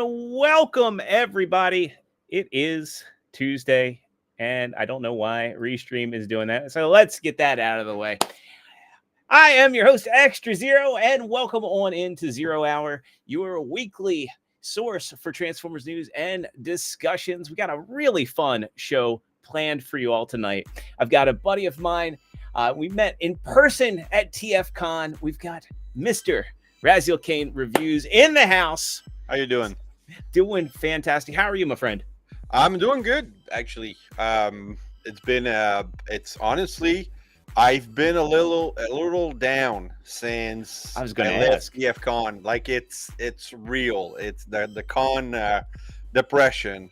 welcome everybody. It is Tuesday, and I don't know why Restream is doing that. So let's get that out of the way. I am your host, Extra Zero, and welcome on into Zero Hour, your weekly source for Transformers news and discussions. We got a really fun show planned for you all tonight. I've got a buddy of mine. We met in person at TFcon. We've got Mr. Razyel Kayne Reviews in the house. How you doing? Doing fantastic. How are you, my friend? I'm doing good, actually. It's honestly, I've been a little down since I was going to left ask. TFcon. Like it's real. It's the con depression.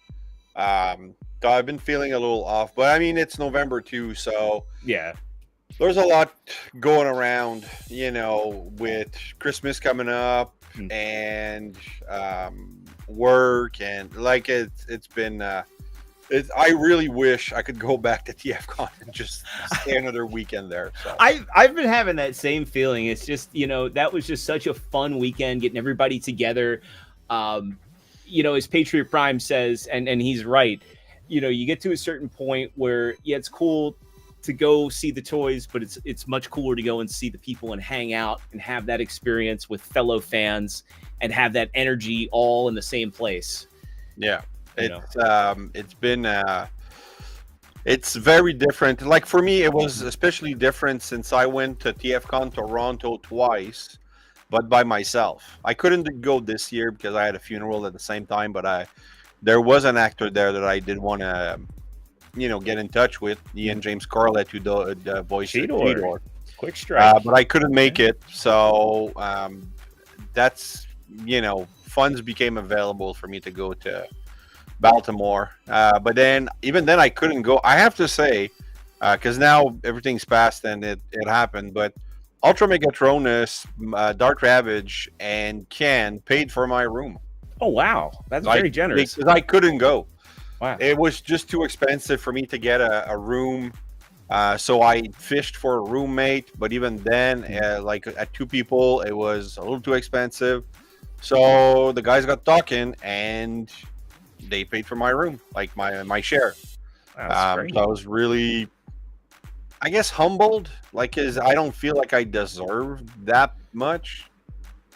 So I've been feeling a little off, but I mean it's November too, so Yeah. there's a lot going around, with Christmas coming up and work and like it's been. I really wish I could go back to TFcon and just stay another weekend there. So. I've been having that same feeling. It's just that was just such a fun weekend, getting everybody together. As Patriot Prime says, and he's right. You get to a certain point where it's cool to go see the toys, but it's much cooler to go and see the people and hang out and have that experience with fellow fans and have that energy all in the same place. Yeah, it's been it's very different. Like for me, it was especially different since I went to TFCon Toronto twice, but by myself. I couldn't go this year because I had a funeral at the same time, but there was an actor there that I did want to get in touch with, Ian James Corlett, who voiced Cheetor. Quick strike. But I couldn't make it, so that's funds became available for me to go to Baltimore. But then even then I couldn't go. I have to say, because now everything's passed and it happened, but Ultra Megatronus, Dark Ravage, and Ken paid for my room. Oh wow, that's very generous. Because I couldn't go. Wow. It was just too expensive for me to get a room. So I fished for a roommate, but even then, like at two people, it was a little too expensive. So the guys got talking and they paid for my room, like my share. So I was really, I guess, humbled, like, cause I don't feel like I deserve that much,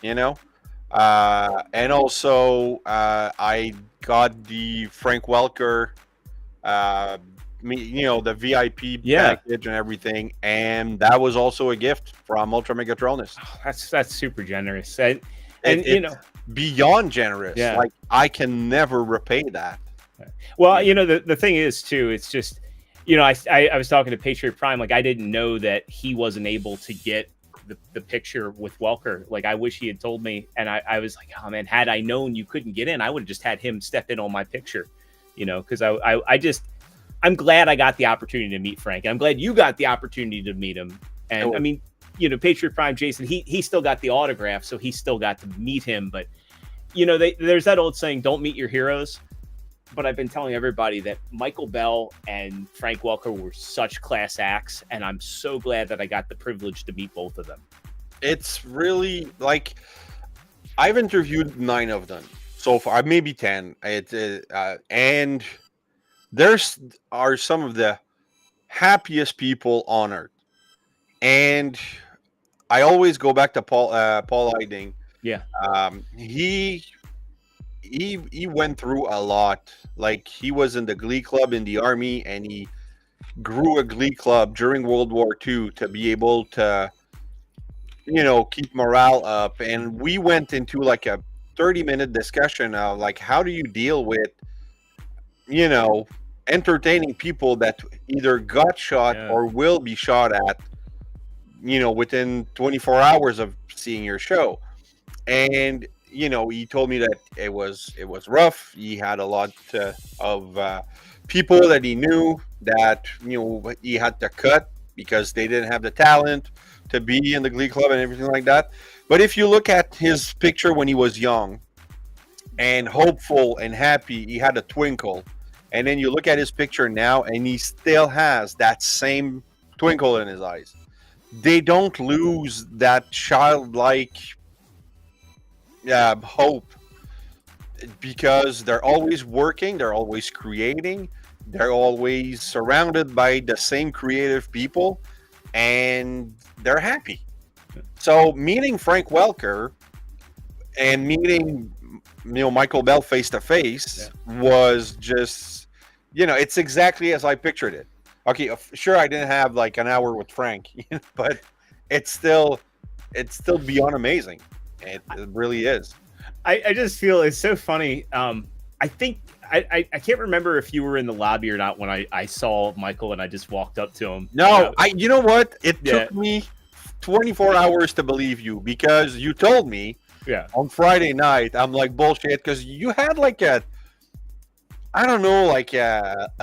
And also, I got the Frank Welker, the VIP package and everything, and that was also a gift from Ultra Megatronus. Oh, that's super generous, and it's beyond generous. Yeah. Like I can never repay that. Well, the thing is too, it's just, I was talking to Patriot Prime, like I didn't know that he wasn't able to get the picture with Welker. Like I wish he had told me, and I was like, oh man, had I known you couldn't get in, I would have just had him step in on my picture, because I'm glad I got the opportunity to meet Frank. I'm glad you got the opportunity to meet him. And I mean, Patriot Prime Jason, he still got the autograph, so he still got to meet him. But there's that old saying, don't meet your heroes. But I've been telling everybody that Michael Bell and Frank Welker were such class acts, and I'm so glad that I got the privilege to meet both of them. It's really like I've interviewed 9 of them so far, maybe 10. And are some of the happiest people on earth. And I always go back to Paul Eiding. Yeah. He went through a lot. Like he was in the Glee Club in the Army, and he grew a Glee Club during World War II to be able to, keep morale up. And we went into like a 30-minute discussion of like, how do you deal with, entertaining people that either got shot or will be shot at, within 24 hours of seeing your show. And he told me that it was rough. He had a lot of people that he knew that he had to cut because they didn't have the talent to be in the Glee Club and everything like that. But if you look at his picture when he was young and hopeful and happy, he had a twinkle. And then you look at his picture now, and he still has that same twinkle in his eyes. They don't lose that childlike hope because they're always working, they're always creating, they're always surrounded by the same creative people, and they're happy. So meeting Frank Welker and meeting Michael Bell face to face was just, it's exactly as I pictured it. Okay, sure, I didn't have like an hour with Frank, but it's still beyond amazing. It really is. I just feel it's so funny. I think I can't remember if you were in the lobby or not when I saw Michael and I just walked up to him. No, you know what? It took me 24 hours to believe you, because you told me on Friday night. I'm like, bullshit, because you had like a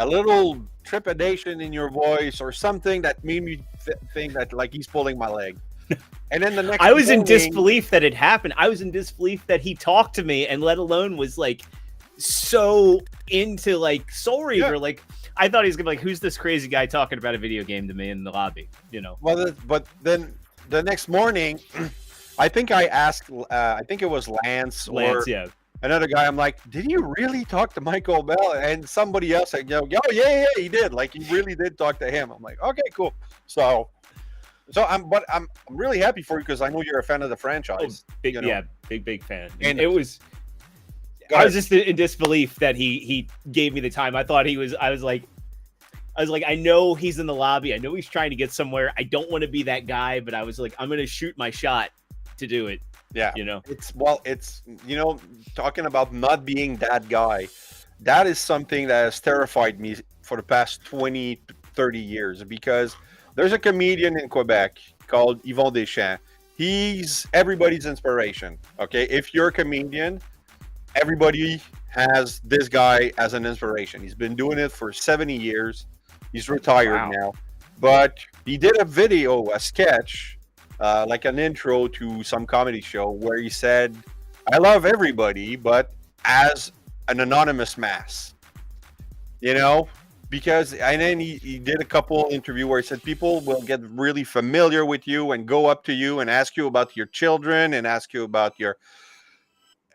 little trepidation in your voice or something that made me think that like he's pulling my leg. And then the next I was in disbelief that it happened. I was in disbelief that he talked to me, and let alone was like so into like Soul Reaver. Yeah. Like I thought he was gonna be like, who's this crazy guy talking about a video game to me in the lobby? Well, but then the next morning, I think I asked. I think it was Lance, or another guy. I'm like, did you really talk to Michael Bell? And somebody else said, yeah, he did. Like he really did talk to him. I'm like, okay, cool. So I'm really happy for you, because I know you're a fan of the franchise. Oh, big fan. And I was just in disbelief that he gave me the time. I was like, I know he's in the lobby. I know he's trying to get somewhere. I don't want to be that guy, but I was like, I'm going to shoot my shot to do it. Yeah. It's talking about not being that guy. That is something that has terrified me for the past 20, 30 years, because there's a comedian in Quebec called Yvon Deschamps. He's everybody's inspiration. Okay. If you're a comedian, everybody has this guy as an inspiration. He's been doing it for 70 years. He's retired now, but he did a sketch, like an intro to some comedy show, where he said, I love everybody, but as an anonymous mass, because, and then he did a couple interview where he said people will get really familiar with you and go up to you and ask you about your children and ask you about you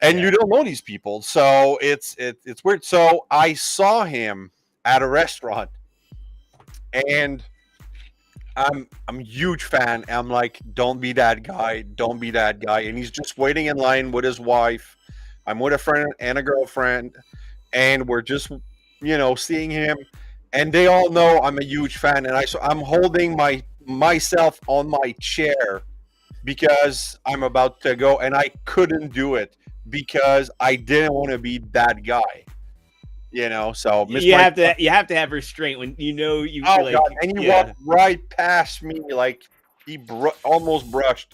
don't know these people. So it's weird. So I saw him at a restaurant, and I'm a huge fan. I'm like, don't be that guy. Don't be that guy. And he's just waiting in line with his wife. I'm with a friend and a girlfriend, and we're just, seeing him. And they all know I'm a huge fan. And I'm holding myself on my chair because I'm about to go, and I couldn't do it because I didn't want to be that guy. So you have to have restraint when you. Oh like, God! And he walked right past me, like he almost brushed.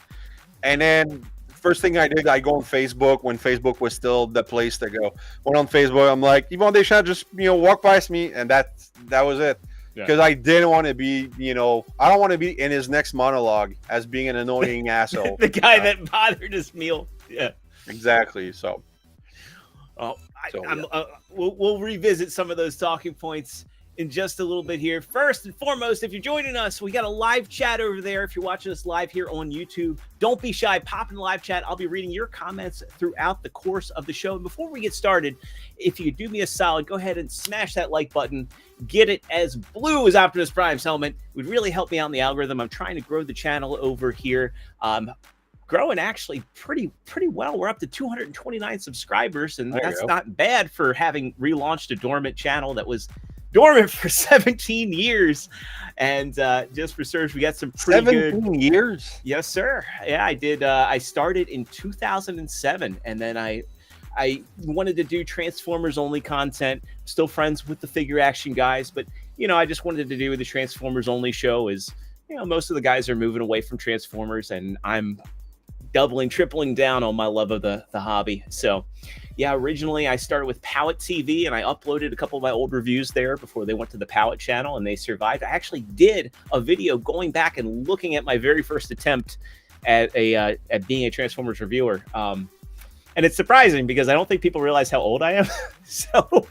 And then first thing I did, I go on Facebook when Facebook was still the place to go. Went on Facebook. I'm like, Yvon Deschamps just walk past me, and that was it. Because I didn't want to be, I don't want to be in his next monologue as being an annoying asshole. The guy that bothered his meal. Yeah, exactly. So. We'll revisit some of those talking points in just a little bit here. First and foremost, if you're joining us, we got a live chat over there. If you're watching us live here on YouTube, don't be shy. Pop in the live chat. I'll be reading your comments throughout the course of the show. And before we get started, if you could do me a solid, go ahead and smash that like button. Get it as blue as Optimus Prime's helmet. It would really help me out in the algorithm. I'm trying to grow the channel over here. Growing actually pretty well. We're up to 229 subscribers, and that's not bad for having relaunched a dormant channel that was dormant for 17 years. And just for search, we got some pretty 17 years. Yes, sir. Yeah, I did. I started in 2007, and then I wanted to do Transformers only content. Still friends with the figure action guys, but I just wanted to do the Transformers only show. Is most of the guys are moving away from Transformers, and I'm doubling, tripling down on my love of the hobby. So originally I started with Powit TV, and I uploaded a couple of my old reviews there before they went to the Powit channel, and they survived. I actually did a video going back and looking at my very first attempt at being a Transformers reviewer. And it's surprising because I don't think people realize how old I am. So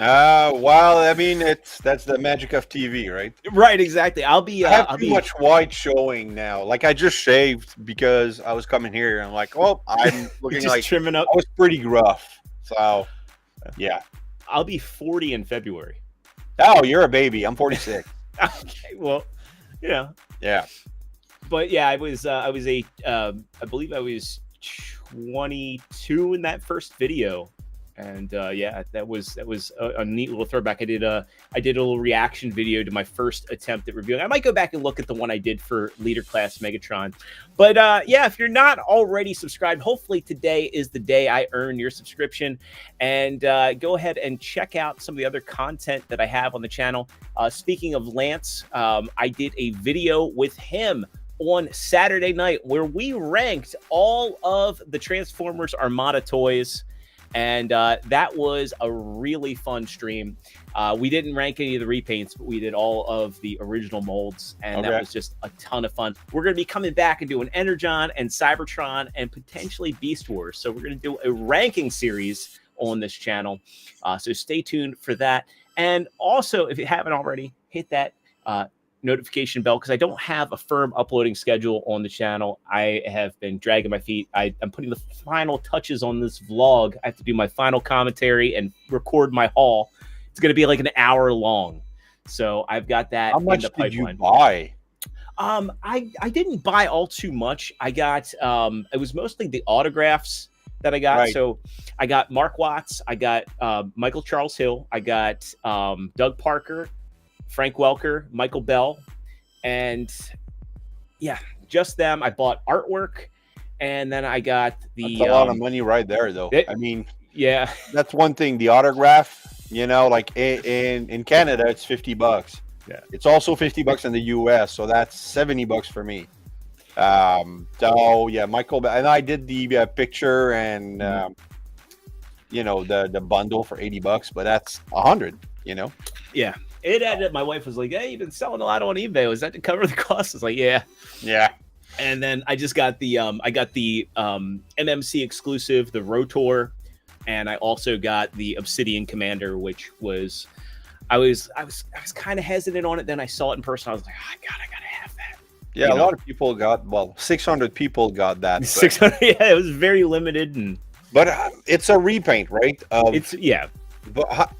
well, I mean, that's the magic of TV, right? Right, exactly. I have too much white showing now. Like I just shaved because I was coming here. And I'm like, I'm looking just like trimming up. I was pretty gruff. So, yeah. I'll be 40 in February. Oh, you're a baby. I'm 46. Okay, well, you know. Yeah. But yeah, I believe I was 22 in that first video. And yeah, that was a neat little throwback. I did a little reaction video to my first attempt at reviewing. I might go back and look at the one I did for Leader Class Megatron. But yeah, if you're not already subscribed, hopefully today is the day I earn your subscription. And go ahead and check out some of the other content that I have on the channel. Speaking of Lance, I did a video with him on Saturday night where we ranked all of the Transformers Armada toys. And that was a really fun stream. We didn't rank any of the repaints, but we did all of the original molds, and that was just a ton of fun. We're going to be coming back and doing Energon and Cybertron and potentially Beast Wars. So we're going to do a ranking series on this channel. So stay tuned for that. And also, if you haven't already, hit that notification bell, because I don't have a firm uploading schedule on the channel. I have been dragging my feet. I'm putting the final touches on this vlog. I have to do my final commentary and record my haul. It's going to be like an hour long, so I've got that. How much in the pipeline. Did you buy? I didn't buy all too much. I got it was mostly the autographs that I got. Right. So I got Mark Watts, I got Michael Charles Hill, I got Doug Parker, Frank Welker, Michael Bell, and yeah, just them. I bought artwork, and then I got the. That's a lot of money right there, though. I mean, yeah, that's one thing. The autograph, you know, like in Canada, it's $50. Yeah, it's also $50 in the US, so that's $70 for me. So yeah, Michael Bell, and I did the picture and you know, the bundle for $80, but that's $100. You know. Yeah. It ended up, my wife was like, hey, you've been selling a lot on eBay. Was that to cover the cost? I was like, yeah. Yeah. And then I just got the MMC exclusive, the Rotor, and I also got the Obsidian Commander, which was I was kind of hesitant on it. Then I saw it in person. I was like, oh, God, I gotta have that. Yeah, a lot of people got, 600 people got that. 600, yeah, it was very limited, but it's a repaint, right? It's yeah. But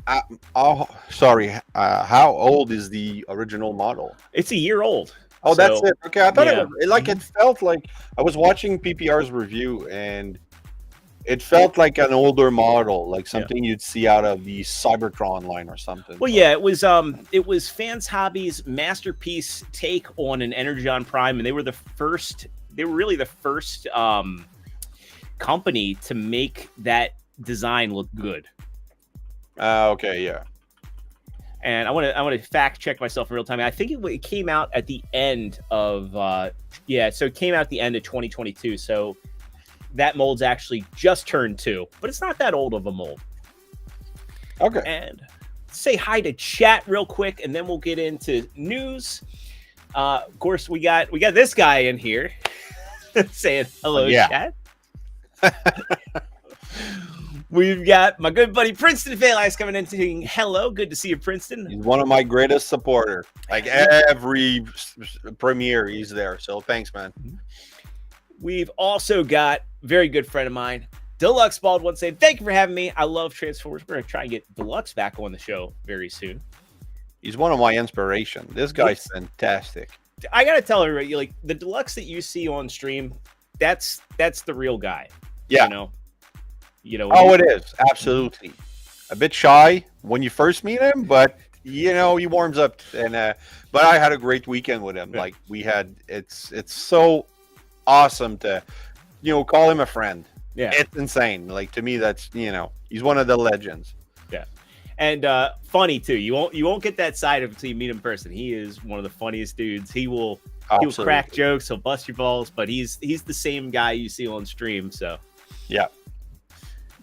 sorry, how old is the original model? It's a year old. Oh, so, that's it. Okay, I thought it felt like I was watching PPR's review, and it felt like an older model, like something you'd see out of the Cybertron line or something. Well, yeah, it was Fans Hobby's masterpiece take on an Energon Prime, and they were really the first company to make that design look good. Okay, yeah. And I want to fact check myself in real time. I think it came out at the end of so it came out at the end of 2022. So that mold's actually just turned 2, but it's not that old of a mold. Okay. And say hi to chat real quick, and then we'll get into news. Of course, we got this guy in here saying hello, chat. We've got my good buddy Princeton Valais coming in saying hello. Good to see you, Princeton. He's one of my greatest supporters. Like every premiere, he's there. So thanks, man. We've also got a very good friend of mine, Deluxe Baldwin, saying thank you for having me. I love Transformers. We're going to try and get Deluxe back on the show very soon. He's one of my inspiration. This guy's fantastic. I got to tell everybody, like the Deluxe that you see on stream, that's the real guy. Yeah. You know, it is absolutely a bit shy when you first meet him, but he warms up. And but I had a great weekend with him. Like we had, it's so awesome to call him a friend. Yeah, it's insane. Like to me, that's he's one of the legends. Yeah, and funny too. You won't get that side of him until you meet him in person. He is one of the funniest dudes. He'll crack jokes. He'll bust your balls, but he's the same guy you see on stream. So yeah.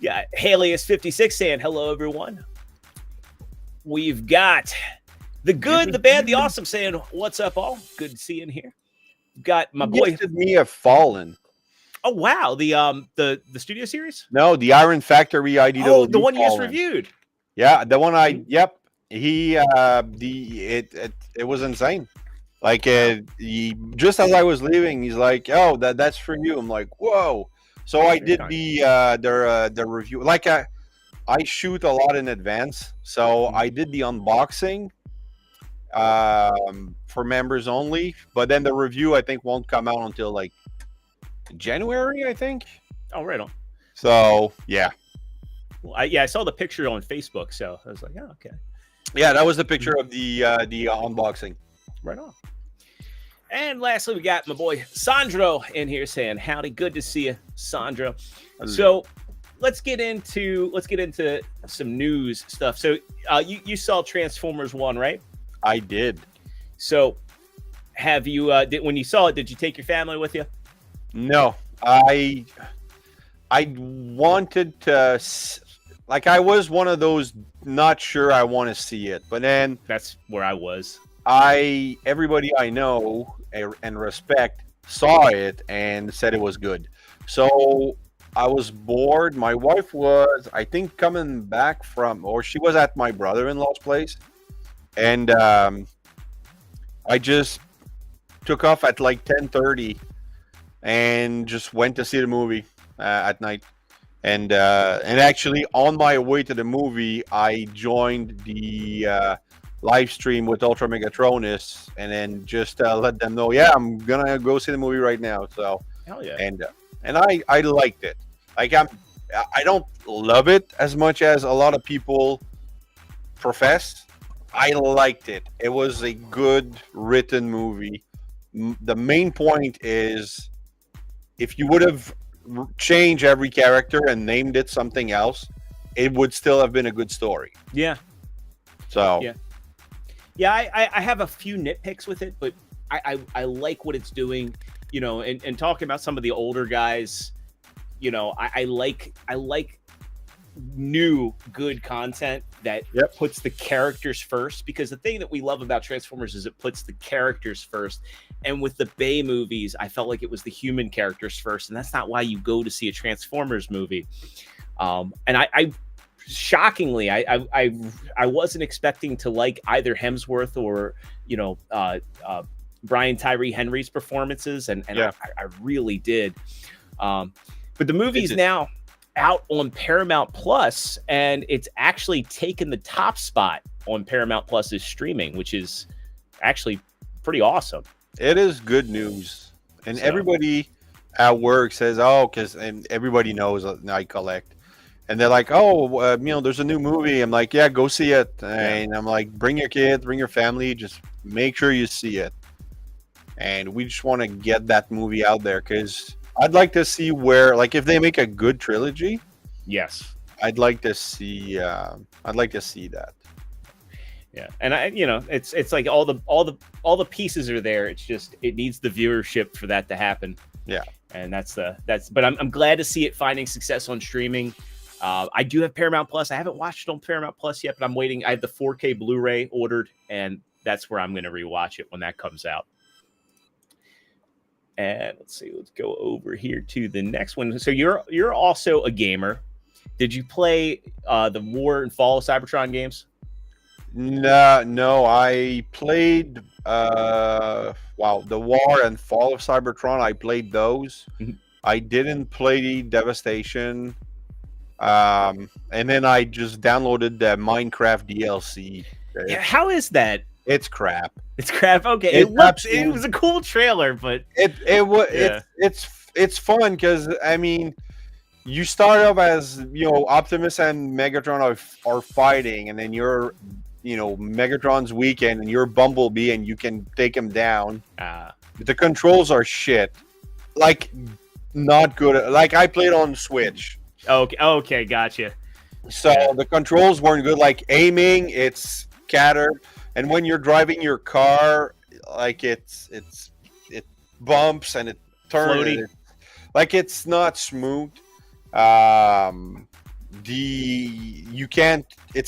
Yeah, Halius56 saying hello, everyone. We've got the good, the bad, the awesome saying what's up, all. Good to see you in here. We've got my boy. Me have fallen. Oh wow, the studio series? No, the Iron Factory IDW. Oh, the one you just reviewed. Yeah, the one Yep. He it was insane. Like he just as I was leaving, he's like, "Oh, that's for you." I'm like, "Whoa." So I did the review. Like I shoot a lot in advance, so I did the unboxing for members only. But then the review I think won't come out until like January, I think. Oh, right on. So yeah. Well, I saw the picture on Facebook, so I was like, oh, okay. Yeah, that was the picture of the unboxing. Right on. And lastly, we got my boy Sandro in here saying, "Howdy, good to see you, Sandro." So let's get into some news stuff. So you saw Transformers 1, right? I did. So have you when you saw it, did you take your family with you? No, I wanted to, like, I was one of those not sure I want to see it, but then That's where I was. everybody I know and respect saw it and said it was good. So I was bored. My wife was, I think, coming back from, or she was at my brother-in-law's place, and I just took off at like 10:30 and just went to see the movie at night. And actually, on my way to the movie, I joined the live stream with Ultra Megatronus, and then just let them know, yeah, I'm gonna go see the movie right now. So, hell yeah, and I liked it. Like I don't love it as much as a lot of people profess. I liked it. It was a good written movie. The main point is, if you would have changed every character and named it something else, it would still have been a good story. Yeah. So yeah, I have a few nitpicks with it, but I like what it's doing. You know, and talking about some of the older guys, you know, I like new good content that puts the characters first, because the thing that we love about Transformers is it puts the characters first. And with the Bay movies, I felt like it was the human characters first, and that's not why you go to see a Transformers movie. And I shockingly, I wasn't expecting to like either Hemsworth or, you know, Brian Tyree Henry's performances, and I really did. But the movie's now out on Paramount Plus, and it's actually taken the top spot on Paramount Plus's streaming, which is actually pretty awesome. It is good news, and everybody at work says, "Oh," and everybody knows I collect, and they're like, "Oh, you know, there's a new movie." I'm like, "Yeah, go see it," and I'm like, "Bring your kids, bring your family, just make sure you see it." And we just want to get that movie out there, because I'd like to see where, like, if they make a good trilogy, yes, I'd like to see that. Yeah, and it's like all the pieces are there. It's just it needs the viewership for that to happen. Yeah, and but I'm glad to see it finding success on streaming. I do have Paramount Plus. I haven't watched it on Paramount Plus yet, but I'm waiting. I have the 4K Blu-ray ordered, and that's where I'm going to rewatch it when that comes out. And let's go over here to the next one. So you're also a gamer. Did you play the War and Fall of Cybertron games? No, I played the War and Fall of Cybertron. I played those. I didn't play Devastation. And then I just downloaded the Minecraft DLC. Yeah, how is that? It's crap. It's crap. Okay, it was a cool trailer, but it's fun, because I mean, you start off as, you know, Optimus and Megatron are fighting, and then you're, you know, Megatron's weekend, and you're Bumblebee, and you can take him down. But the controls are shit, like not good. Like, I played on Switch. Okay, gotcha. So the controls weren't good. Like, aiming, it's catter. And when you're driving your car, like it bumps and it turns, like it's not smooth. It's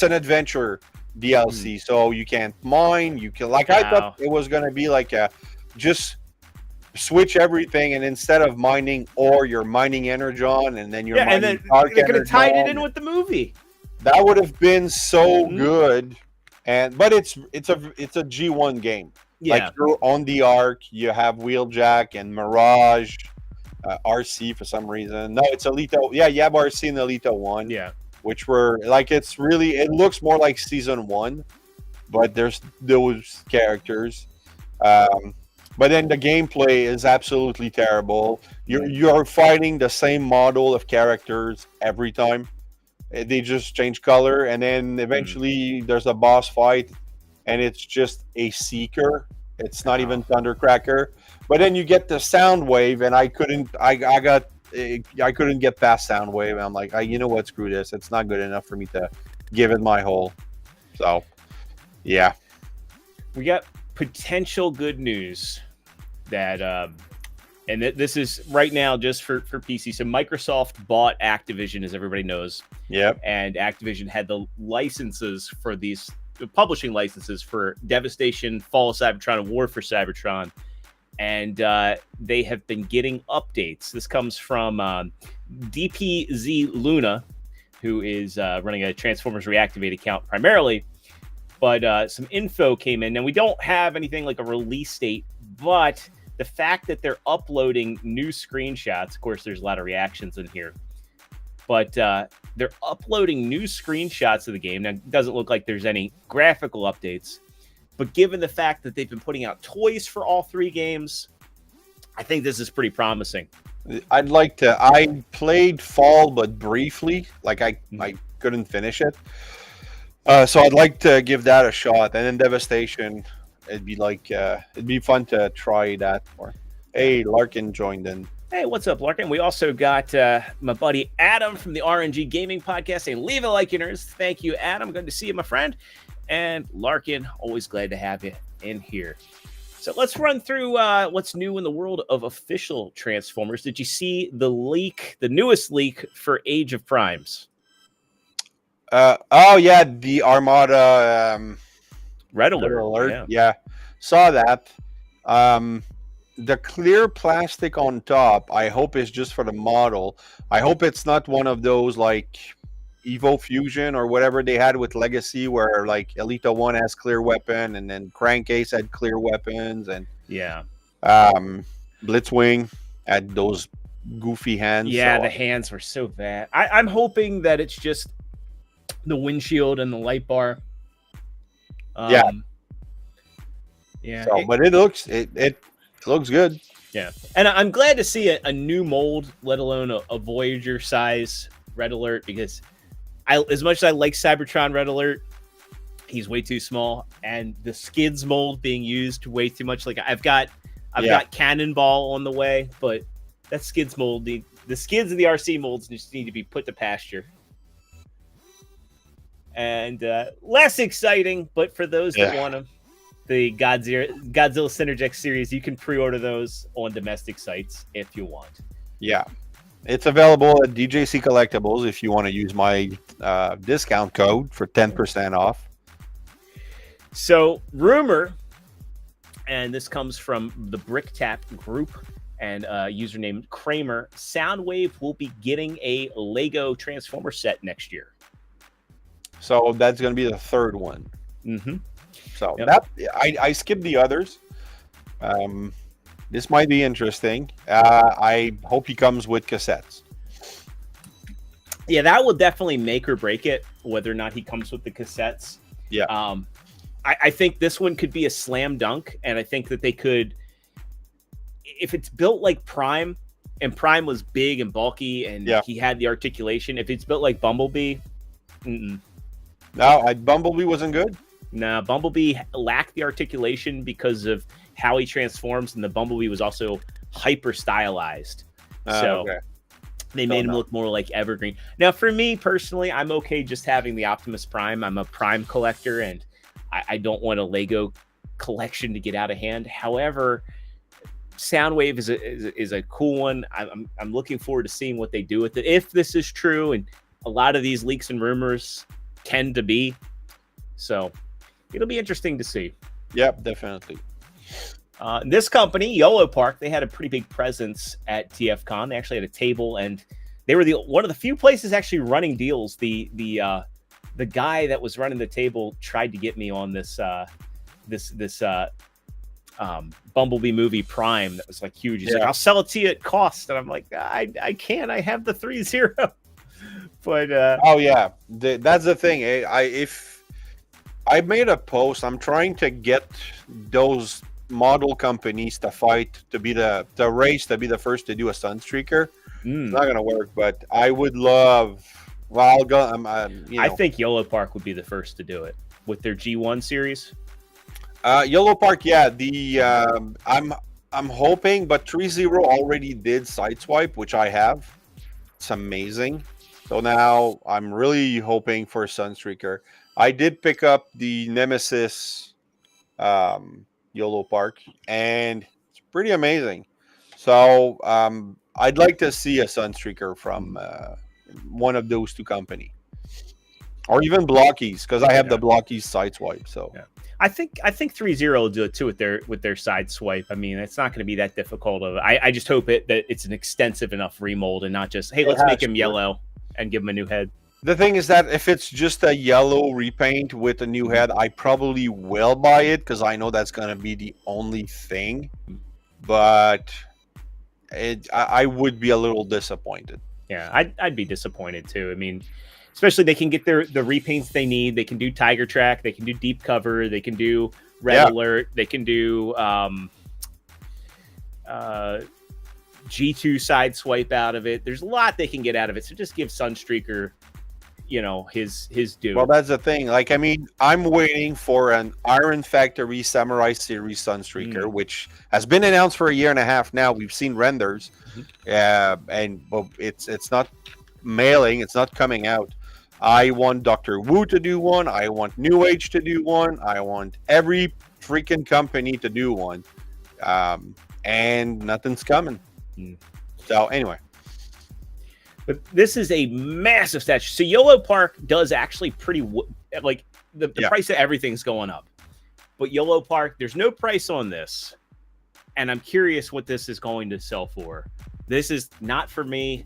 an adventure DLC, so you can't mine. You can, like, I thought it was gonna be like just switch everything, and instead of mining ore, you're mining Energon, and then you're mining, and then they're gonna tie it in with the movie. That would have been so good. But it's a G1 game. Yeah. Like, you're on the Ark, you have Wheeljack and Mirage, RC for some reason. No, it's Alita. Yeah, you have RC and Alita 1. Yeah. which were like it looks more like season 1, but there's those characters. But then the gameplay is absolutely terrible. You're fighting the same model of characters every time. They just change color, and then eventually there's a boss fight, and it's just a seeker. It's not even Thundercracker. But then you get the Soundwave, and I couldn't get past Soundwave. I'm like, you know what? Screw this. It's not good enough for me to give it my whole. So, yeah. We got potential good news that, and this is right now just for PC. So Microsoft bought Activision, as everybody knows. Yep. And Activision had the licenses for the publishing licenses for Devastation, Fall of Cybertron, and War for Cybertron. And they have been getting updates. This comes from DPZ Luna, who is running a Transformers Reactivate account primarily. But some info came in, and we don't have anything like a release date, but the fact that they're uploading new screenshots, of course, there's a lot of reactions in here, but they're uploading new screenshots of the game. Now, it doesn't look like there's any graphical updates, but given the fact that they've been putting out toys for all 3 games, I think this is pretty promising. I played Fall, but briefly. Like, I couldn't finish it. So I'd like to give that a shot. And then Devastation, it'd be fun to try that more. Hey, Larkin joined in. Hey, what's up, Larkin? We also got my buddy Adam from the RNG Gaming Podcast saying, leave a like, yours. Thank you, Adam. Good to see you, my friend. And Larkin, always glad to have you in here. So let's run through what's new in the world of official Transformers. Did you see the leak, the newest leak for Age of Primes? The Armada Red Alert. Yeah. Saw that. The clear plastic on top, I hope is just for the model. I hope it's not one of those like Evo Fusion or whatever they had with Legacy, where like Elita 1 has clear weapon, and then Crankcase had clear weapons, and Blitzwing had those goofy hands. Yeah, the hands were so bad. I'm hoping that it's just the windshield and the light bar. But it looks good. Yeah, and I'm glad to see a new mold, let alone a Voyager size Red Alert, because as much as I like Cybertron Red Alert, he's way too small, and the Skids mold being used way too much. Like I've got Cannonball on the way, but that Skids mold, the Skids and the RC molds just need to be put to pasture. And less exciting, but for those that want them, the Godzilla Synergex series, you can pre-order those on domestic sites if you want. Yeah. It's available at DJC Collectibles if you want to use my discount code for 10% off. So, rumor, and this comes from the Brick Tap group and username Kramer, Soundwave will be getting a Lego Transformer set next year. So that's going to be the 3rd one. Mm-hmm. So I skipped the others. This might be interesting. I hope he comes with cassettes. Yeah, that will definitely make or break it, whether or not he comes with the cassettes. Yeah. I think this one could be a slam dunk, and I think that they could, if it's built like Prime, and Prime was big and bulky, and he had the articulation. If it's built like Bumblebee, No, Bumblebee wasn't good. No, Bumblebee lacked the articulation because of how he transforms, and the Bumblebee was also hyper stylized. They made him look more like Evergreen. Now, for me personally, I'm okay just having the Optimus Prime. I'm a Prime collector, and I don't want a Lego collection to get out of hand. However, Soundwave is a cool one. I'm looking forward to seeing what they do with it. If this is true, and a lot of these leaks and rumors tend to be, so it'll be interesting to see. Yep, definitely. This company, YOLO Park, they had a pretty big presence at TFcon. They actually had a table, and they were one of the few places actually running deals. The guy that was running the table tried to get me on this Bumblebee movie Prime that was like huge. He's like, I'll sell it to you at cost, and I'm like, I can't. I have the 3-0 But oh yeah, that's the thing. If I made a post, I'm trying to get those model companies to fight to be the race to be the first to do a Sunstreaker. It's not gonna work, but I would love. Well, I'll go. I think Yellow Park would be the first to do it with their G1 series. Yellow Park, yeah. I'm hoping, but 3-0 already did Sideswipe, which I have. It's amazing. So now I'm really hoping for a Sunstreaker. I did pick up the Nemesis Yellow Park, and it's pretty amazing. So I'd like to see a Sunstreaker from one of those two companies, or even Blockies, because I have the Blockies Sideswipe. So I think 3-0 will do it too with their side swipe. I mean, it's not going to be that difficult. I just hope that it's an extensive enough remold and not just, hey, let's make him yellow and give him a new head. The thing is that if it's just a yellow repaint with a new head, I probably will buy it because I know that's going to be the only thing. But I would be a little disappointed. Yeah, I'd be disappointed too. I mean, especially they can get the repaints they need. They can do Tiger Track. They can do Deep Cover. They can do Red Alert. They can do G2 side swipe out of it. There's a lot they can get out of it. So just give Sunstreaker, his due. Well, that's the thing. Like, I mean, I'm waiting for an Iron Factory Samurai Series Sunstreaker, which has been announced for a year and a half now. We've seen renders, but it's not mailing. It's not coming out. I want Dr. Wu to do one. I want New Age to do one. I want every freaking company to do one. And nothing's coming. So anyway. But this is a massive statue. So Yellow Park does actually pretty like the price of everything's going up. But Yellow Park, there's no price on this. And I'm curious what this is going to sell for. This is not for me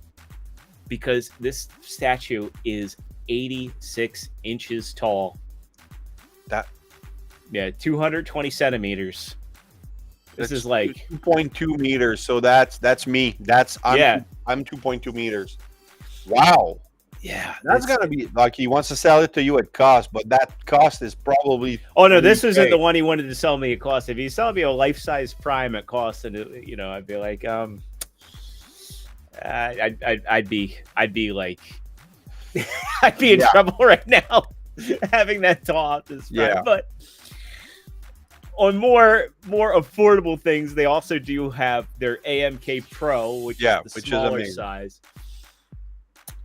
because this statue is 86 inches tall. 220 centimeters. This is like 2.2 meters. So that's me. I'm 2.2 meters. Wow. Yeah, that's gonna be like he wants to sell it to you at cost, but that cost is probably. Oh no, this isn't the one he wanted to sell me at cost. If he sold me a life-size Prime at cost, and I'd be like, I'd be like, I'd be in trouble right now having that tall this Prime. But on more affordable things, they also do have their AMK Pro, which is the smaller size.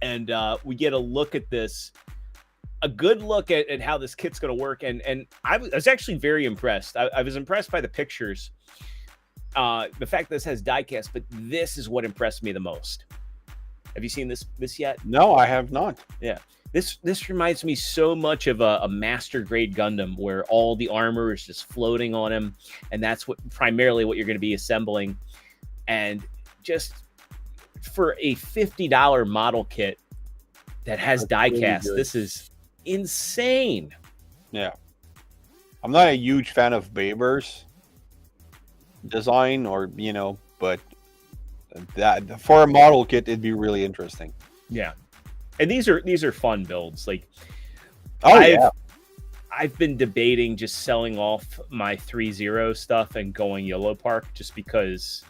And we get a look at this, a good look at how this kit's going to work. And I was actually very impressed. I was impressed by the pictures. The fact that this has diecast, but this is what impressed me the most. Have you seen this yet? No, I have not. Yeah. This reminds me so much of a master grade Gundam where all the armor is just floating on him. And that's primarily what you're going to be assembling. And just for a $50 model kit that has diecast, this is insane. Yeah. I'm not a huge fan of Baber's design but that for a model kit, it'd be really interesting. Yeah. And these are fun builds. Like, I've been debating just selling off my 3-0 stuff and going Yellow Park just because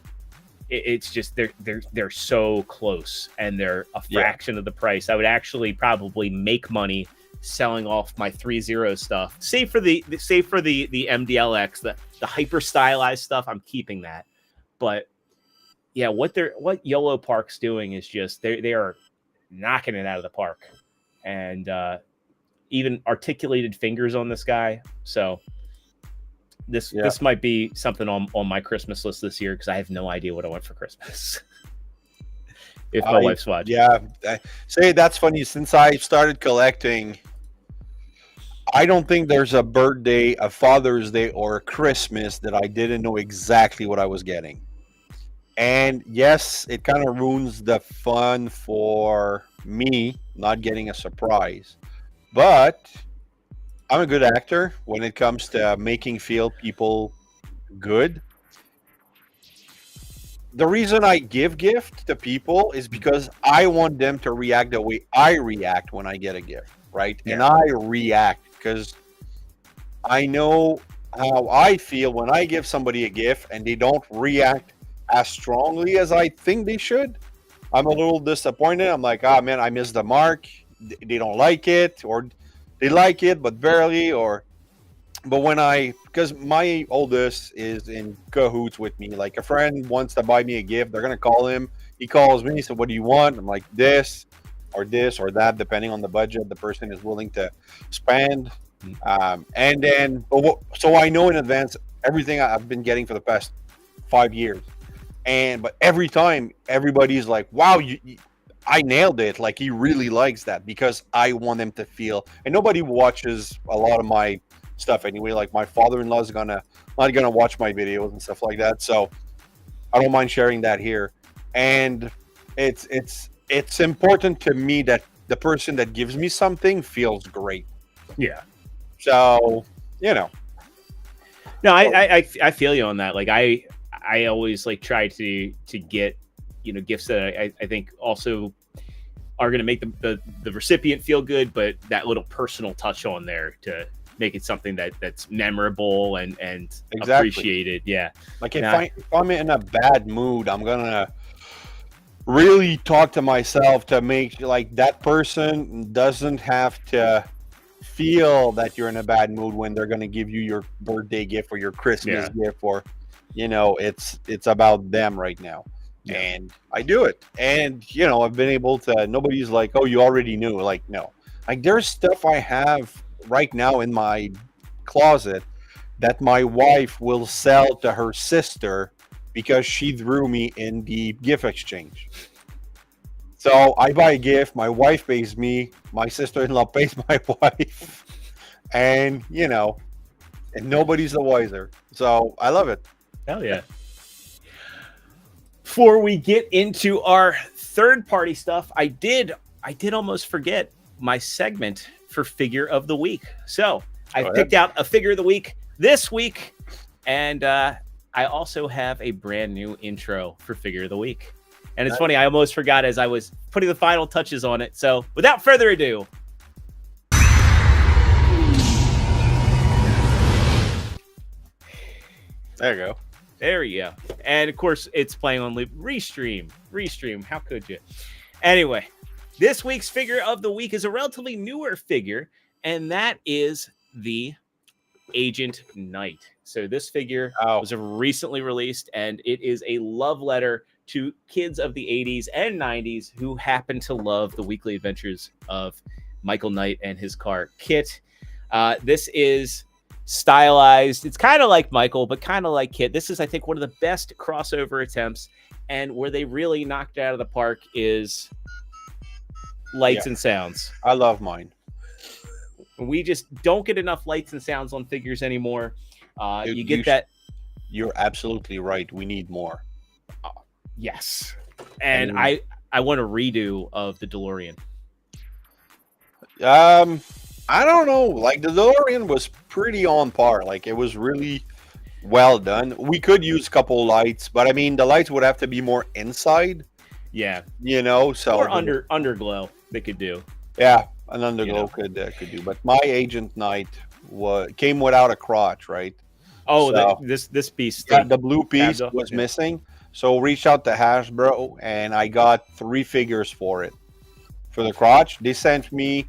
it's just they're so close and they're a fraction of the price. I would actually probably make money selling off my 3-0 stuff. Save for the MDLX, the hyper stylized stuff. I'm keeping that. But yeah, what Yellow Park's doing is just they are knocking it out of the park, and even articulated fingers on this guy. So this might be something on my Christmas list this year because I have no idea what I want for Christmas. If my wife's watching. Yeah, say that's funny. Since I started collecting, I don't think there's a birthday, a Father's Day, or a Christmas that I didn't know exactly what I was getting. And yes, it kind of ruins the fun for me not getting a surprise. But I'm a good actor when it comes to making feel people good. the reason I give gift to people is because I want them to react the way I react when I get a gift, right? Yeah. And I react because I know how I feel when I give somebody a gift and they don't react as strongly as I think they should. I'm a little disappointed. I'm like, ah, man, I missed the mark. They don't like it, or they like it but barely, or. But because my oldest is in cahoots with me, like a friend wants to buy me a gift, they're gonna call him. He calls me, so what do you want? I'm like this or that, depending on the budget the person is willing to spend. And then, so I know in advance everything I've been getting for the past 5 years. But every time, everybody's like, "Wow, I nailed it!" Like he really likes that because I want them to feel. And nobody watches a lot of my stuff anyway. Like my father-in-law is not gonna watch my videos and stuff like that. So I don't mind sharing that here. And it's important to me that the person that gives me something feels great. Yeah. So no, I feel you on that. Like I always like try to get gifts that I think also are going to make the recipient feel good, but that little personal touch on there to make it something that's memorable and exactly. appreciated. Yeah. Like if I'm in a bad mood, I'm gonna really talk to myself to make like that person doesn't have to feel that you're in a bad mood when they're gonna give you your birthday gift or your Christmas gift, or it's about them right now. Yeah. And I do it. And I've been able to, nobody's like, oh, you already knew. Like, no. Like there's stuff I have right now in my closet that my wife will sell to her sister because she threw me in the gift exchange. So I buy a gift, my wife pays me, my sister-in-law pays my wife, and and nobody's the wiser. So I love it. Hell yeah. Before we get into our third-party stuff, I did almost forget my segment for Figure of the Week. So I picked out a Figure of the Week this week, and I also have a brand new intro for Figure of the Week. And it's funny, I almost forgot as I was putting the final touches on it. So without further ado, there you go. There you go. And of course, it's playing on loop. Restream. How could you? Anyway, this week's Figure of the Week is a relatively newer figure, and that is the Agent Knight. So this figure was recently released, and it is a love letter to kids of the 80s and 90s who happen to love the weekly adventures of Michael Knight and his car Kit. This is stylized. It's kind of like Michael, but kind of like Kit. This is, I think, one of the best crossover attempts, and where they really knocked it out of the park is lights and sounds. I love mine. We just don't get enough lights and sounds on figures anymore. That. You're absolutely right. We need more. Yes. And I want a redo of the DeLorean. I don't know. Like the DeLorean was pretty on par. Like it was really well done. We could use a couple lights, but I mean the lights would have to be more inside. Yeah. So or underglow they could do. Yeah, an underglow could do. But my Agent Knight came without a crotch, right? Oh, so, this piece. Yeah, the blue piece was missing. So reached out to Hasbro and I got 3 figures for it. For the crotch, they sent me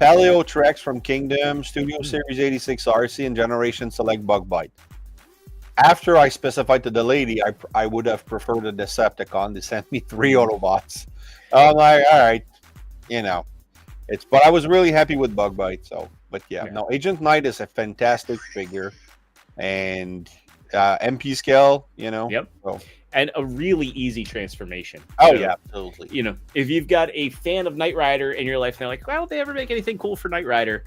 Paleo Trex from Kingdom, Studio Series 86 RC, and Generation Select Bug Bite. After I specified to the lady, I would have preferred a Decepticon. They sent me 3 Autobots. I'm like, all right, but I was really happy with Bug Bite. So, but no, Agent Knight is a fantastic figure, and MP scale, Yep. So. And a really easy transformation. Oh, yeah, absolutely. If you've got a fan of Knight Rider in your life, and they're like, why don't they ever make anything cool for Knight Rider?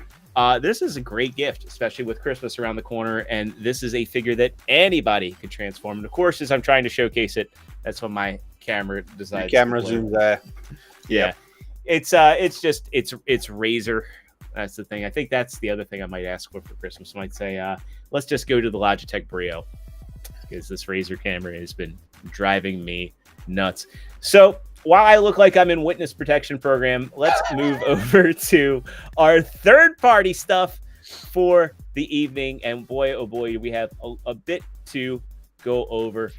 This is a great gift, especially with Christmas around the corner. And this is a figure that anybody could transform. And of course, as I'm trying to showcase it, that's when my camera decides. Your camera zooms out. Yeah. It's Razor. That's the thing. I think that's the other thing I might ask for Christmas. I might say, let's just go to the Logitech Brio, because this Razor camera has been driving me nuts. So while I look like I'm in witness protection program, let's move over to our third-party stuff for the evening. And boy, oh boy, we have a bit to go over.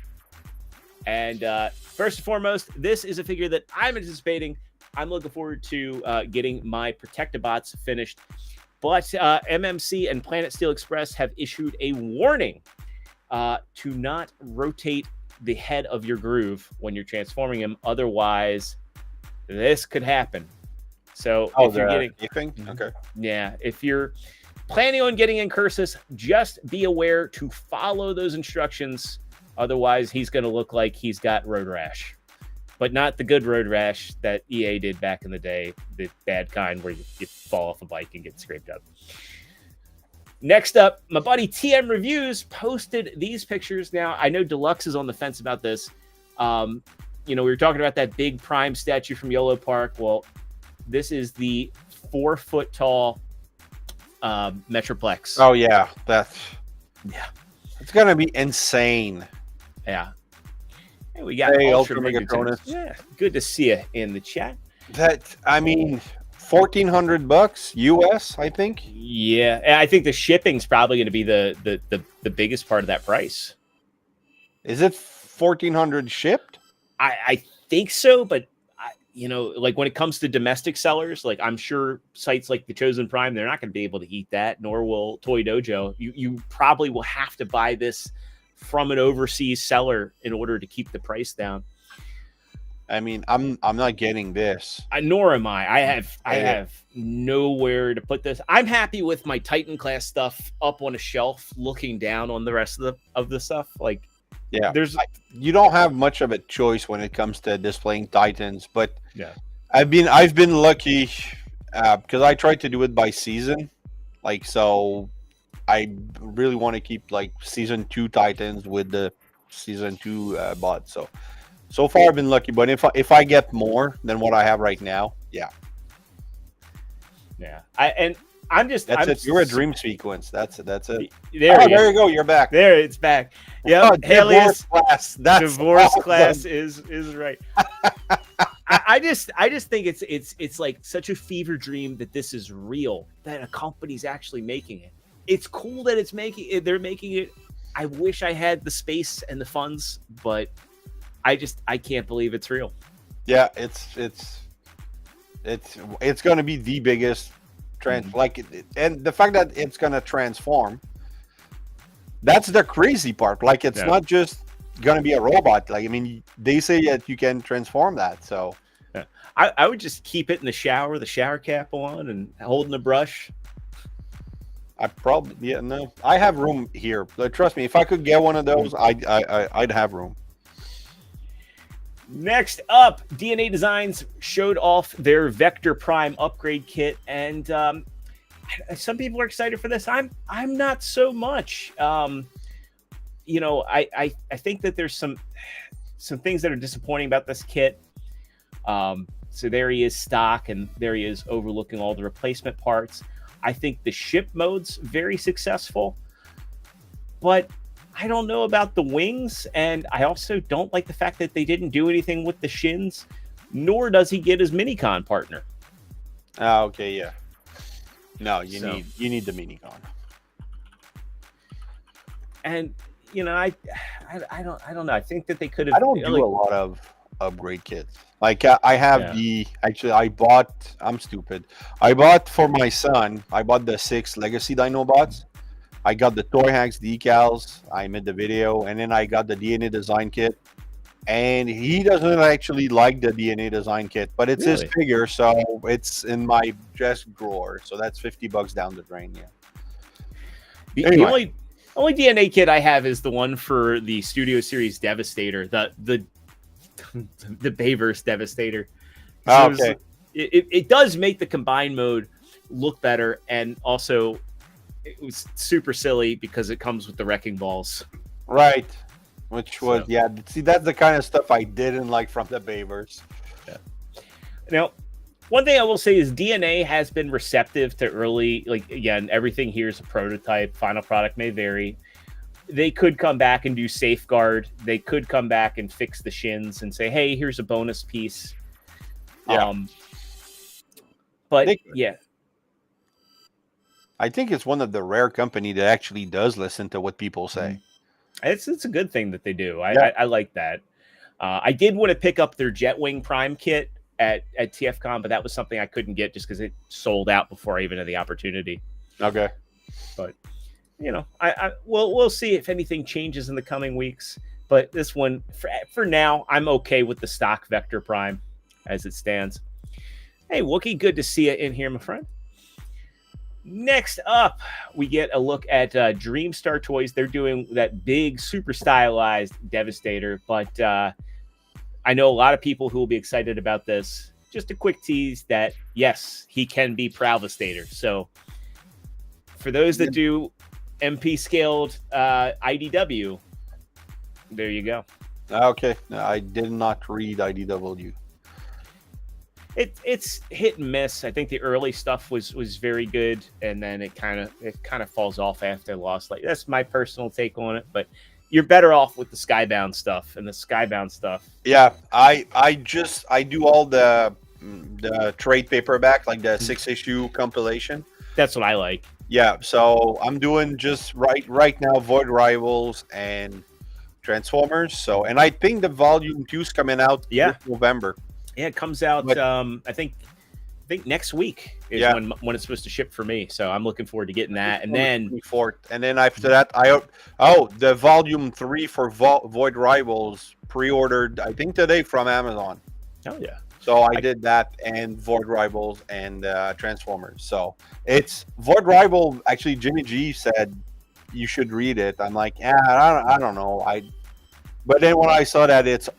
And first and foremost, this is a figure that I'm anticipating. I'm looking forward to getting my Protectobots finished. But MMC and Planet Steel Express have issued a warning to not rotate the head of your groove when you're transforming him. Otherwise, this could happen. So if you're getting okay, yeah, if you're planning on getting in Cursus, just be aware to follow those instructions. Otherwise, he's going to look like he's got road rash, but not the good road rash that EA did back in the day, the bad kind where you fall off a bike and get scraped up. Next up, my buddy TM Reviews posted these pictures. Now, I know Deluxe is on the fence about this. We were talking about that big Prime statue from Yolo Park. Well, this is the 4 foot tall Metroplex. Oh, yeah. It's going to be insane. Yeah. Hey, we got Ultra Megatronus. Yeah, good to see you in the chat. $1,400 US, I think. Yeah, and I think the shipping's probably going to be the biggest part of that price. Is it 1,400 shipped? I think so, but like when it comes to domestic sellers, like I'm sure sites like the Chosen Prime, they're not going to be able to eat that, nor will Toy Dojo. You probably will have to buy this from an overseas seller in order to keep the price down. I mean, I'm not getting this. Nor am I. I have nowhere to put this. I'm happy with my Titan class stuff up on a shelf, looking down on the rest of the stuff. Like, yeah, you don't have much of a choice when it comes to displaying Titans. But yeah, I've been lucky because I tried to do it by season. Like, so I really want to keep like season 2 Titans with the season 2 bots. So far, I've been lucky, but if I get more than what I have right now, yeah. You're a dream sequence. That's it. There you go. You're back. There, it's back. Yeah, divorce class. That's divorce awesome. class is right. I just think it's like such a fever dream that this is real, that a company's actually making it. It's cool that they're making it. I wish I had the space and the funds, but I can't believe it's real. Yeah, it's going to be the biggest trend. And the fact that it's going to transform, that's the crazy part. Like, it's not just going to be a robot. Like, I mean, they say that you can transform that. So yeah. I would just keep it in the shower cap on and holding the brush. I have room here. Trust me, if I could get one of those, I'd have room. Next up, DNA Designs showed off their Vector Prime upgrade kit, and some people are excited for this. I'm not so much. I think that there's some things that are disappointing about this kit. So there he is stock, and there he is overlooking all the replacement parts. I think the ship mode's very successful, but I don't know about the wings, and I also don't like the fact that they didn't do anything with the shins, nor does he get his Minicon partner. Okay, yeah. No, you need the Minicon. And I don't know. I think that they could have. I don't do a lot of upgrade kits. Like I have I'm stupid. I bought for my son. I bought the 6 Legacy Dinobots. I got the Toy Hacks decals. I made the video, and then I got the DNA design kit. And he doesn't actually like the DNA design kit, but it's his figure, so it's in my desk drawer. So that's $50 down the drain. Yeah. The only DNA kit I have is the one for the Studio Series Devastator, the Bayverse Devastator. Okay. It does make the combined mode look better, and also it was super silly because it comes with the wrecking balls. Right. Which was, see, that's the kind of stuff I didn't like from the Bayverse. Yeah. Now, one thing I will say is DNA has been receptive to early, like, again, everything here is a prototype. Final product may vary. they could come back and do safeguard. They could come back and fix the shins and say, hey, here's a bonus piece. Yeah. But yeah. I think it's one of the rare company that actually does listen to what people say. It's a good thing that they do. I like that. I did want to pick up their Jetwing Prime kit at TFcon, but that was something I couldn't get just because it sold out before I even had the opportunity. Okay. But we'll see if anything changes in the coming weeks. But this one, for now, I'm okay with the stock Vector Prime as it stands. Hey, Wookie, good to see you in here, my friend. Next up, we get a look at Dreamstar Toys. They're doing that big, super stylized Devastator, but I know a lot of people who will be excited about this. Just a quick tease that, yes, he can be Prowvastator. So for those that do MP scaled IDW, there you go. Okay, I did not read IDW. It's hit and miss. I think the early stuff was very good, and then it kind of falls off after Lost Light. That's my personal take on it, but you're better off with the Skybound stuff and the Skybound stuff. Yeah, I do all the trade paperback, like the 6-issue compilation. That's what I like. Yeah, so I'm doing just right now Void Rivals and Transformers. So, and I think the volume 2 is coming out this November. Yeah, it comes out. But, I think next week is when it's supposed to ship for me. So I'm looking forward to getting that. And then after that, the volume 3 for Void Rivals pre-ordered, I think today from Amazon. Oh yeah. So I did that and Void Rivals and Transformers. So it's Void Rival. Actually, Jimmy G said you should read it. I'm like, I don't know. But then when I saw that it's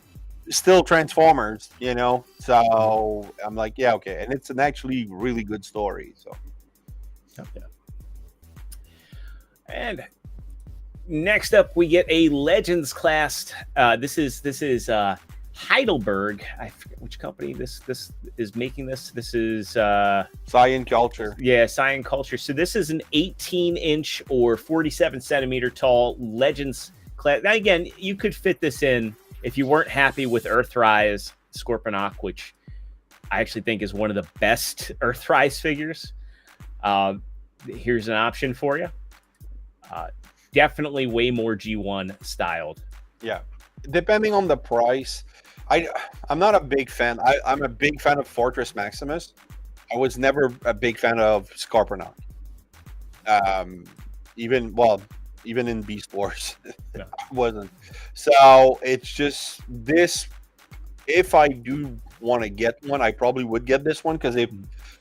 still Transformers, so I'm like, yeah, okay. And it's an actually really good story. So and next up we get a Legends class. This is Heidelberg. I forget which company this is making this. This is Cyan Culture. Yeah, Cyan Culture. So this is an 18-inch or 47 centimeter tall Legends class. Now again, you could fit this in if you weren't happy with Earthrise Scorponok, which I actually think is one of the best Earthrise figures. Here's an option for you. Definitely way more G1 styled. Yeah, depending on the price. I'm not a big fan. I'm a big fan of Fortress Maximus. I was never a big fan of Scorponok. Even in Beast Wars, I wasn't. So it's just this. If I do want to get one, I probably would get this one because if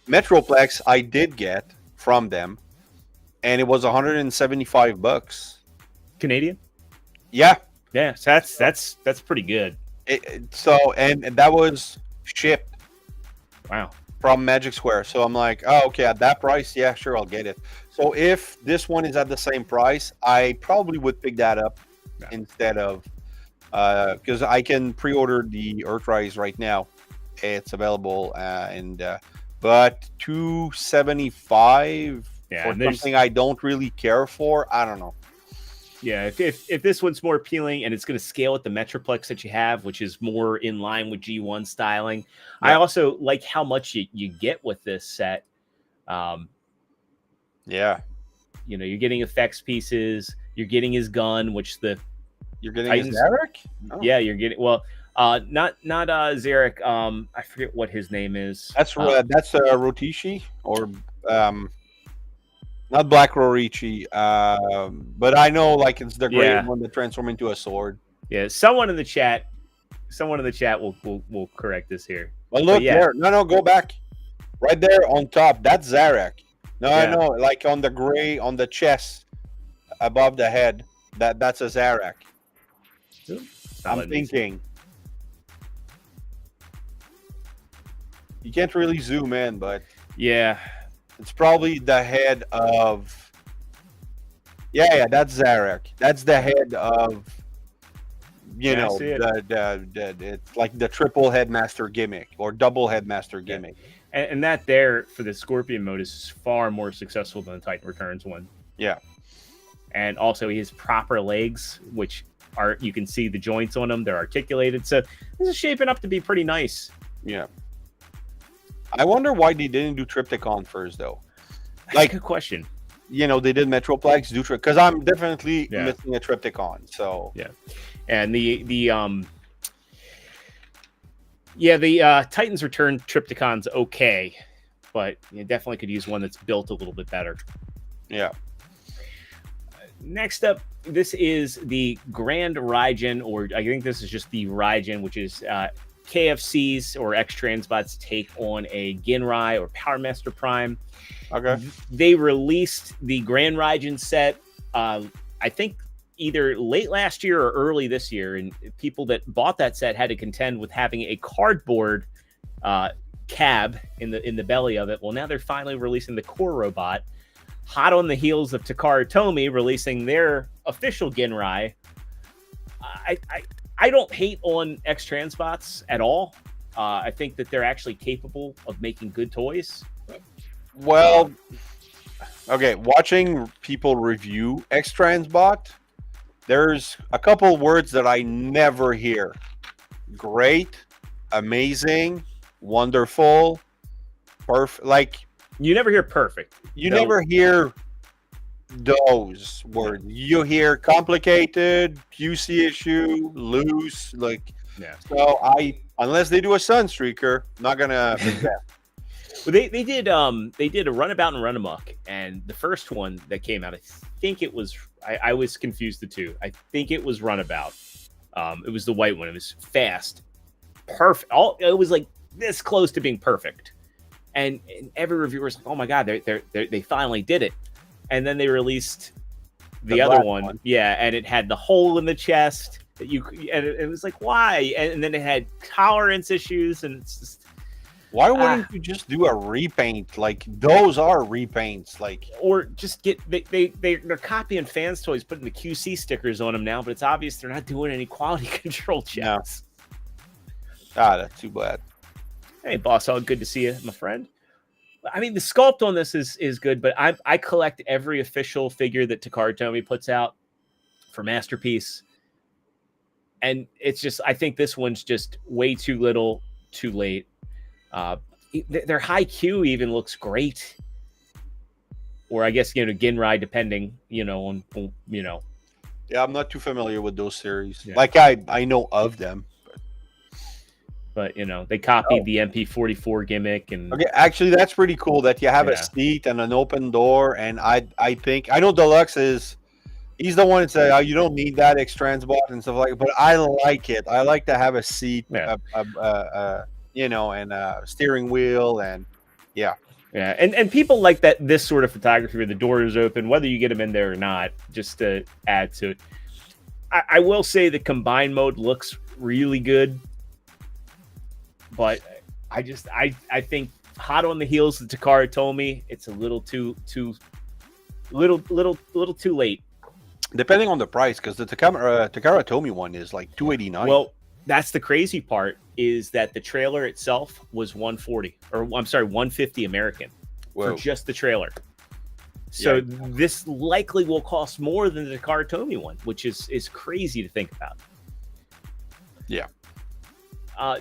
Metroplex I did get from them, and it was $175 Canadian. Yeah. So that's pretty good. And that was shipped. Wow. From Magic Square. So I'm like, oh, okay, at that price, yeah, sure, I'll get it. So if this one is at the same price, I probably would pick that up instead of because I can pre-order the Earthrise right now. It's available, but $275 for something I don't really care for. I don't know. Yeah, if this one's more appealing and it's going to scale with the Metroplex that you have, which is more in line with G1 styling. Yeah. I also like how much you get with this set. Yeah. You're getting effects pieces. You're getting his gun, which you're getting his Zarek? Oh. Yeah, you're getting not Zarek. I forget what his name is. That's Rotishi or not Black Rorichi, but I know like it's the great one that transforms into a sword. Yeah, someone in the chat will correct this here. Well, look there. No, go back. Right there on top. That's Zarek. I know, like on the gray on the chest above the head. That's a Zarek. I'm thinking. You can't really zoom in, but yeah. It's probably the head of. Yeah, that's Zarek. That's the head of. It's like the triple headmaster gimmick or double headmaster gimmick. And that there for the Scorpion mode is far more successful than the Titan Returns one. Yeah. and also he has proper legs, which are, you can see the joints on them, they're articulated. So this is shaping up to be pretty nice. Yeah. I wonder why they didn't do TFcon first, though. That's a good question. You know, they did Metroplex, do because I'm definitely missing a TFcon. So yeah, and the Titans Return TFcon's okay, but you definitely could use one that's built a little bit better. Yeah. Next up, this is the Grand Raijin, or I think this is just the Raijin, which is KFC's or X-Transbot's take on a Ginrai or Power Master Prime. Okay. They released the Grand Raijin set, I think either late last year or early this year, and people that bought that set had to contend with having a cardboard cab in the belly of it. Well, now they're finally releasing the core robot, hot on the heels of Takara Tomy releasing their official Ginrai. I don't hate on X-Transbots at all. I think that they're actually capable of making good toys. Well, okay, watching people review X-Transbot, there's a couple words that I never hear. Great, amazing, wonderful, perfect. Like, you never hear perfect. You never hear those words. You hear complicated, QC issue, loose, like. Yeah. So unless they do a Sunstreaker, not gonna. Well, they did a Runabout and Run Amok, and the first one that came out, I think it was, I was confused the two. I think it was Runabout. It was the white one. It was fast, perfect. It was like this close to being perfect, and every reviewer was like, "Oh my god, they finally did it!" And then they released the other one, yeah, and it had the hole in the chest that and it was like, why? And then it had tolerance issues, and it's just. Why wouldn't you just do a repaint? Like, those are repaints, like, or just get they're copying Fanstoys, putting the QC stickers on them now, but it's obvious they're not doing any quality control checks. No. That's too bad. Hey, boss, all good to see you, my friend. I mean, the sculpt on this is good, but I collect every official figure that Takara Tomy puts out for Masterpiece, and it's just, I think this one's just way too little, too late. Their high Q even looks great, or I guess Ginrai, depending on. Yeah, I'm not too familiar with those series. Yeah. Like I know of them, but they copied the MP44 gimmick, and okay, actually that's pretty cool that you have a seat and an open door. And I think I know Deluxe he's the one that said, "Oh, you don't need that X-Transbot and stuff like that." But I like it. I like to have a seat. Yeah. And a steering wheel, and and people like that, this sort of photography where the door is open, whether you get them in there or not, just to add to it. I will say the combined mode looks really good, but I think hot on the heels of Takara Tomy, it's a little too late. Depending on the price, because the Takara Tomy one is like $289. Well, that's the crazy part, is that the trailer itself was $150 American. Whoa. For just the trailer. So this likely will cost more than the Takara Tomy one, which is crazy to think about. Yeah.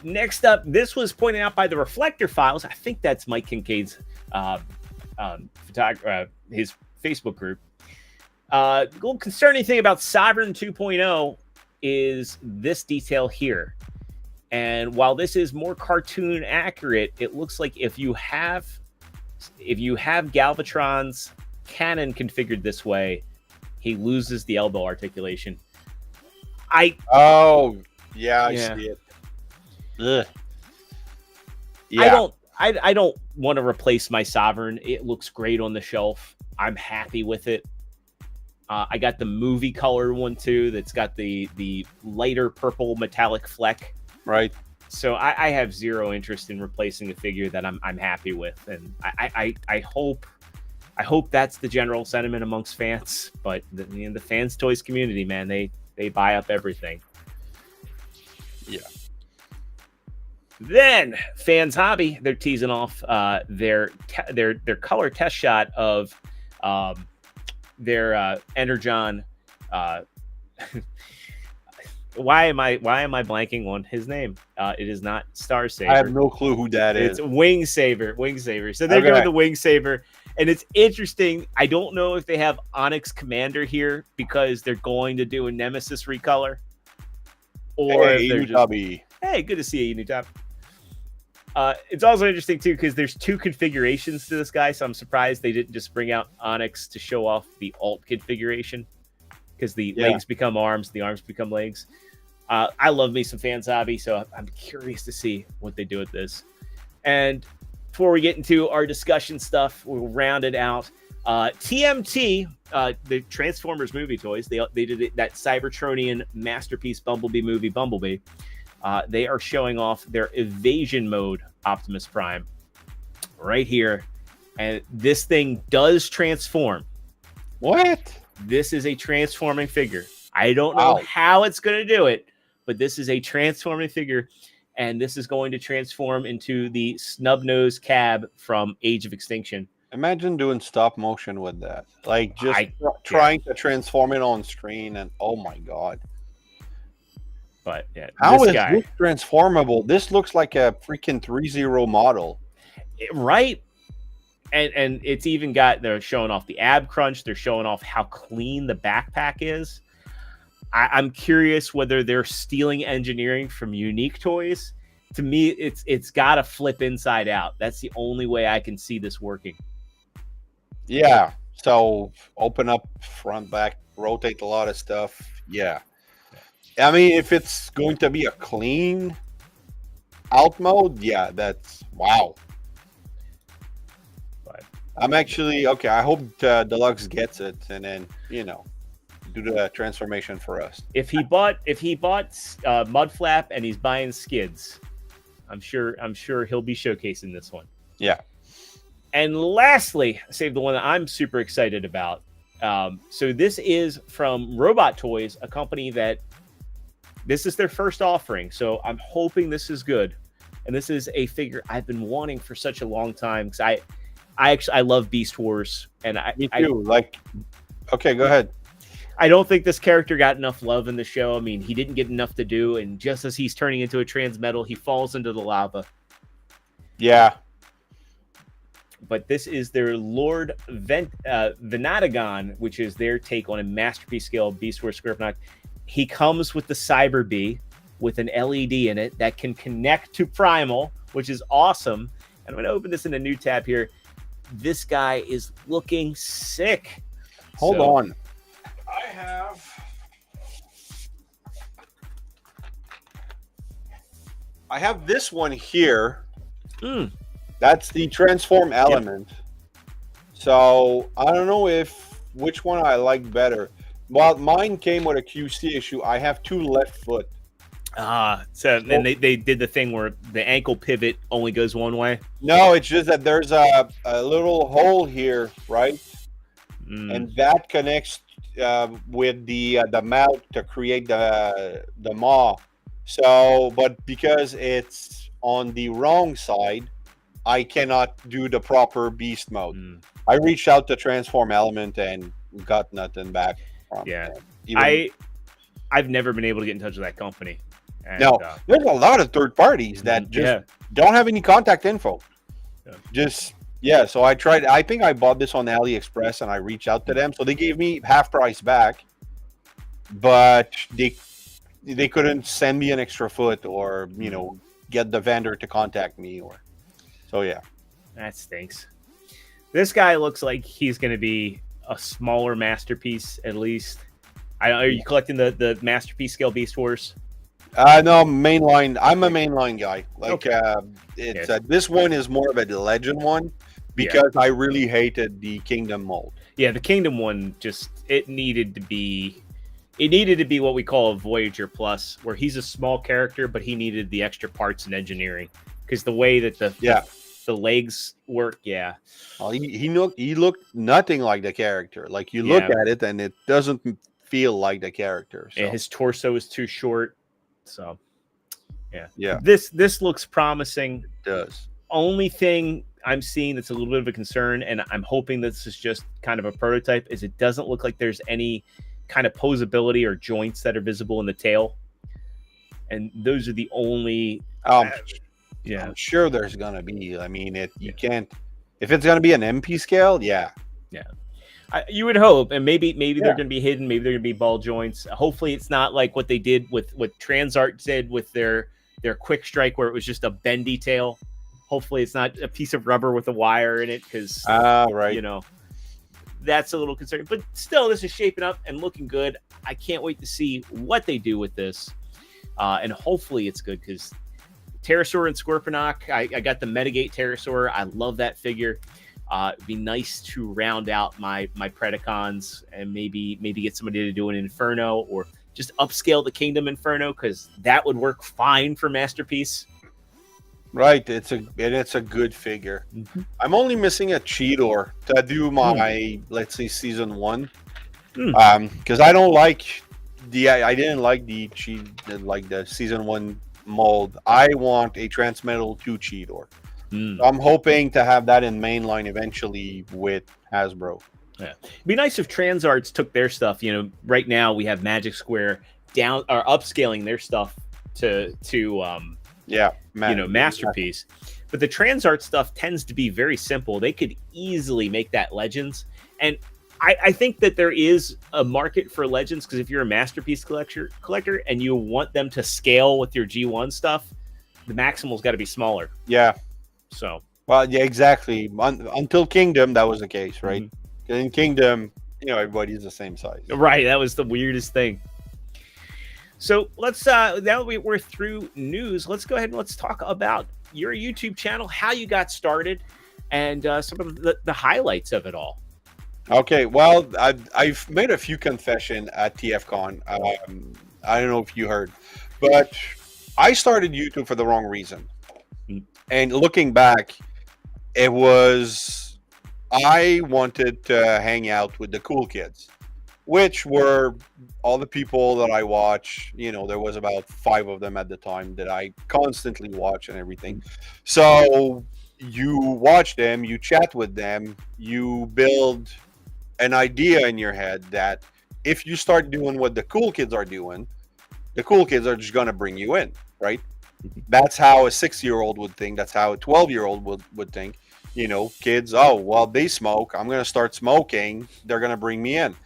Next up, this was pointed out by the Reflector Files. I think that's Mike Kincaid's his Facebook group. The little concerning thing about Sovereign 2.0 is this detail here. And while this is more cartoon accurate, it looks like if you have Galvatron's cannon configured this way, he loses the elbow articulation. I see it. Ugh. Yeah. I don't want to replace my Sovereign. It looks great on the shelf. I'm happy with it. I got the movie color one too. That's got the lighter purple metallic fleck. Right. So I have zero interest in replacing a figure that I'm happy with, and I hope that's the general sentiment amongst fans. But the Fanstoys community, man, they buy up everything. Yeah. Then Fans Hobby, they're teasing off their color test shot of their Energon. Why am I blanking on his name? It is not Star Saber. I have no clue who that is. It's Wing Saber. So they're doing the Wing Saber, and it's interesting. I don't know if they have Onyx Commander here because they're going to do a Nemesis recolor, or hey, they're just, hey, good to see you, Nutop. It's also interesting too because there's two configurations to this guy, so I'm surprised they didn't just bring out Onyx to show off the alt configuration. Because the legs become arms, the arms become legs. I love me some Fanzombie, so I'm curious to see what they do with this. And before we get into our discussion stuff, we'll round it out. TMT, the Transformers movie toys, they did that Cybertronian masterpiece Bumblebee movie, Bumblebee. They are showing off their evasion mode Optimus Prime right here. And this thing does transform. What? This is a transforming figure. I don't know how it's going to do it, but this is a transforming figure, and this is going to transform into the snub-nosed cab from Age of Extinction. Imagine doing stop motion with that. Like, just trying to transform it on screen, and oh my god. But, yeah. How is this transformable? This looks like a freaking 3.0 model. Right? And it's even they're showing off the ab crunch. They're showing off how clean the backpack is. I'm curious whether they're stealing engineering from Unique Toys. To me, it's got to flip inside out. That's the only way I can see this working. Yeah. So open up front, back, rotate a lot of stuff. Yeah. I mean, if it's going to be a clean out mode, yeah, that's wow. I'm actually okay. I hope Deluxe gets it, and then do the transformation for us. If he bought Mudflap and he's buying skids, I'm sure he'll be showcasing this one. Yeah. And lastly, save the one that I'm super excited about. So this is from Robot Toys, a company that this is their first offering. So I'm hoping this is good, and this is a figure I've been wanting for such a long time because I love Beast Wars, and me too. Okay, go ahead. I don't think this character got enough love in the show. I mean, he didn't get enough to do, and just as he's turning into a transmetal, he falls into the lava. Yeah. But this is their Lord Venatagon, which is their take on a masterpiece scale Beast Wars Scriptnock. He comes with the Cyber Bee with an LED in it that can connect to Primal, which is awesome. And I'm going to open this in a new tab here. This guy is looking sick. Hold on. I have this one here. That's the transform element. Yep. So I don't know which one I like better. Well, mine came with a QC issue. I have two left foot. And they did the thing where the ankle pivot only goes one way. No, it's just that there's a little hole here, right? And that connects with the mouth to create the maw. So, but because it's on the wrong side, I cannot do the proper beast mode. I reached out to Transform Element and got nothing back from them. I've never been able to get in touch with that company. And, no, there's a lot of third parties that just don't have any contact info. So I tried. I think I bought this on AliExpress and I reached out to them. So they gave me half price back, but they couldn't send me an extra foot or get the vendor to contact me that stinks. This guy looks like he's going to be a smaller masterpiece at least. Are you collecting the masterpiece scale Beast Wars? No, mainline. I'm a mainline guy. This one is more of a legend one because I really hated the Kingdom mold. Yeah, the Kingdom one it needed to be what we call a Voyager Plus, where he's a small character, but he needed the extra parts and engineering because the way that the legs work, Well, he looked nothing like the character. Like you look at it and it doesn't feel like the character. So. Yeah, his torso is too short. So, yeah. This looks promising. It does. Only thing I'm seeing that's a little bit of a concern, and I'm hoping this is just kind of a prototype, is it doesn't look like there's any kind of posability or joints that are visible in the tail. And those are the only... I'm sure there's going to be. I mean, you can't... If it's going to be an MP scale, yeah. You would hope, and maybe they're going to be hidden. Maybe they're going to be ball joints. Hopefully, it's not like what they did with what Transart did with their quick strike, where it was just a bendy tail. Hopefully, it's not a piece of rubber with a wire in it, because you know, that's a little concerning. But still, this is shaping up and looking good. I can't wait to see what they do with this, and hopefully, it's good, because Pterosaur and Scorponok. I got the Metagate Pterosaur. I love that figure. It'd be nice to round out my Predacons, and maybe get somebody to do an Inferno, or just upscale the Kingdom Inferno, because that would work fine for Masterpiece. Right, it's a good figure. Mm-hmm. I'm only missing a Cheetor to do my let's say season 1, because I didn't like the season 1 mold. I want a Transmetal 2 Cheetor. So I'm hoping to have that in mainline eventually with Hasbro. Yeah, it'd be nice if Transarts took their stuff. You know, right now we have Magic Square upscaling their stuff to Masterpiece. But the Transart stuff tends to be very simple. They could easily make that Legends, and I think that there is a market for Legends, because if you're a Masterpiece collector and you want them to scale with your G1 stuff, the Maximal's got to be smaller. Yeah. So, well, yeah, exactly. Until Kingdom, that was the case, right? Mm-hmm. In Kingdom, everybody's the same size. Right. That was the weirdest thing. So let's now that we're through news, let's go ahead and let's talk about your YouTube channel, how you got started, and some of the highlights of it all. Okay. Well, I've made a few confessions at TFcon. I don't know if you heard, but I started YouTube for the wrong reason. And looking back, it was I wanted to hang out with the cool kids, which were all the people that I watch. There was about 5 of them at the time that I constantly watch and everything. So you watch them, you chat with them, you build an idea in your head that if you start doing what the cool kids are doing, the cool kids are just going to bring you in, right? That's how a 6-year-old would think. That's how a 12-year-old would think. Kids, oh, well, they smoke. I'm going to start smoking. They're going to bring me in.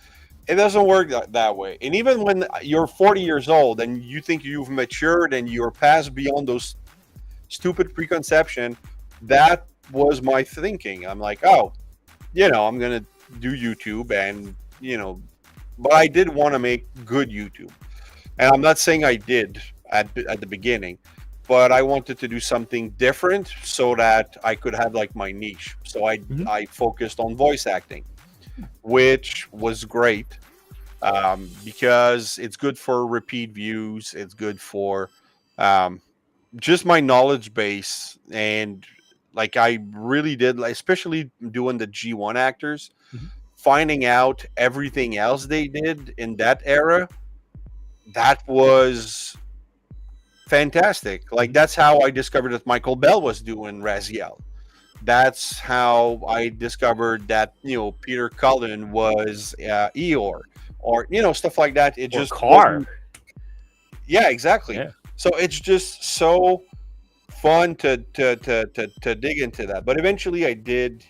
It doesn't work that way. And even when you're 40 years old and you think you've matured and you're past beyond those stupid preconception, that was my thinking. I'm like, oh, I'm going to do YouTube, and, but I did want to make good YouTube. And I'm not saying I did at the beginning, but I wanted to do something different so that I could have like my niche. So I focused on voice acting, which was great, because it's good for repeat views. It's good for just my knowledge base. And like I really did, especially doing the G1 actors, finding out everything else they did in that era. That was fantastic. Like, that's how I discovered that Michael Bell was doing Razyel. That's how I discovered that, Peter Cullen was Eeyore, or, stuff like that. It just Carr. Yeah, exactly. Yeah. So it's just so fun to dig into that. But eventually I did.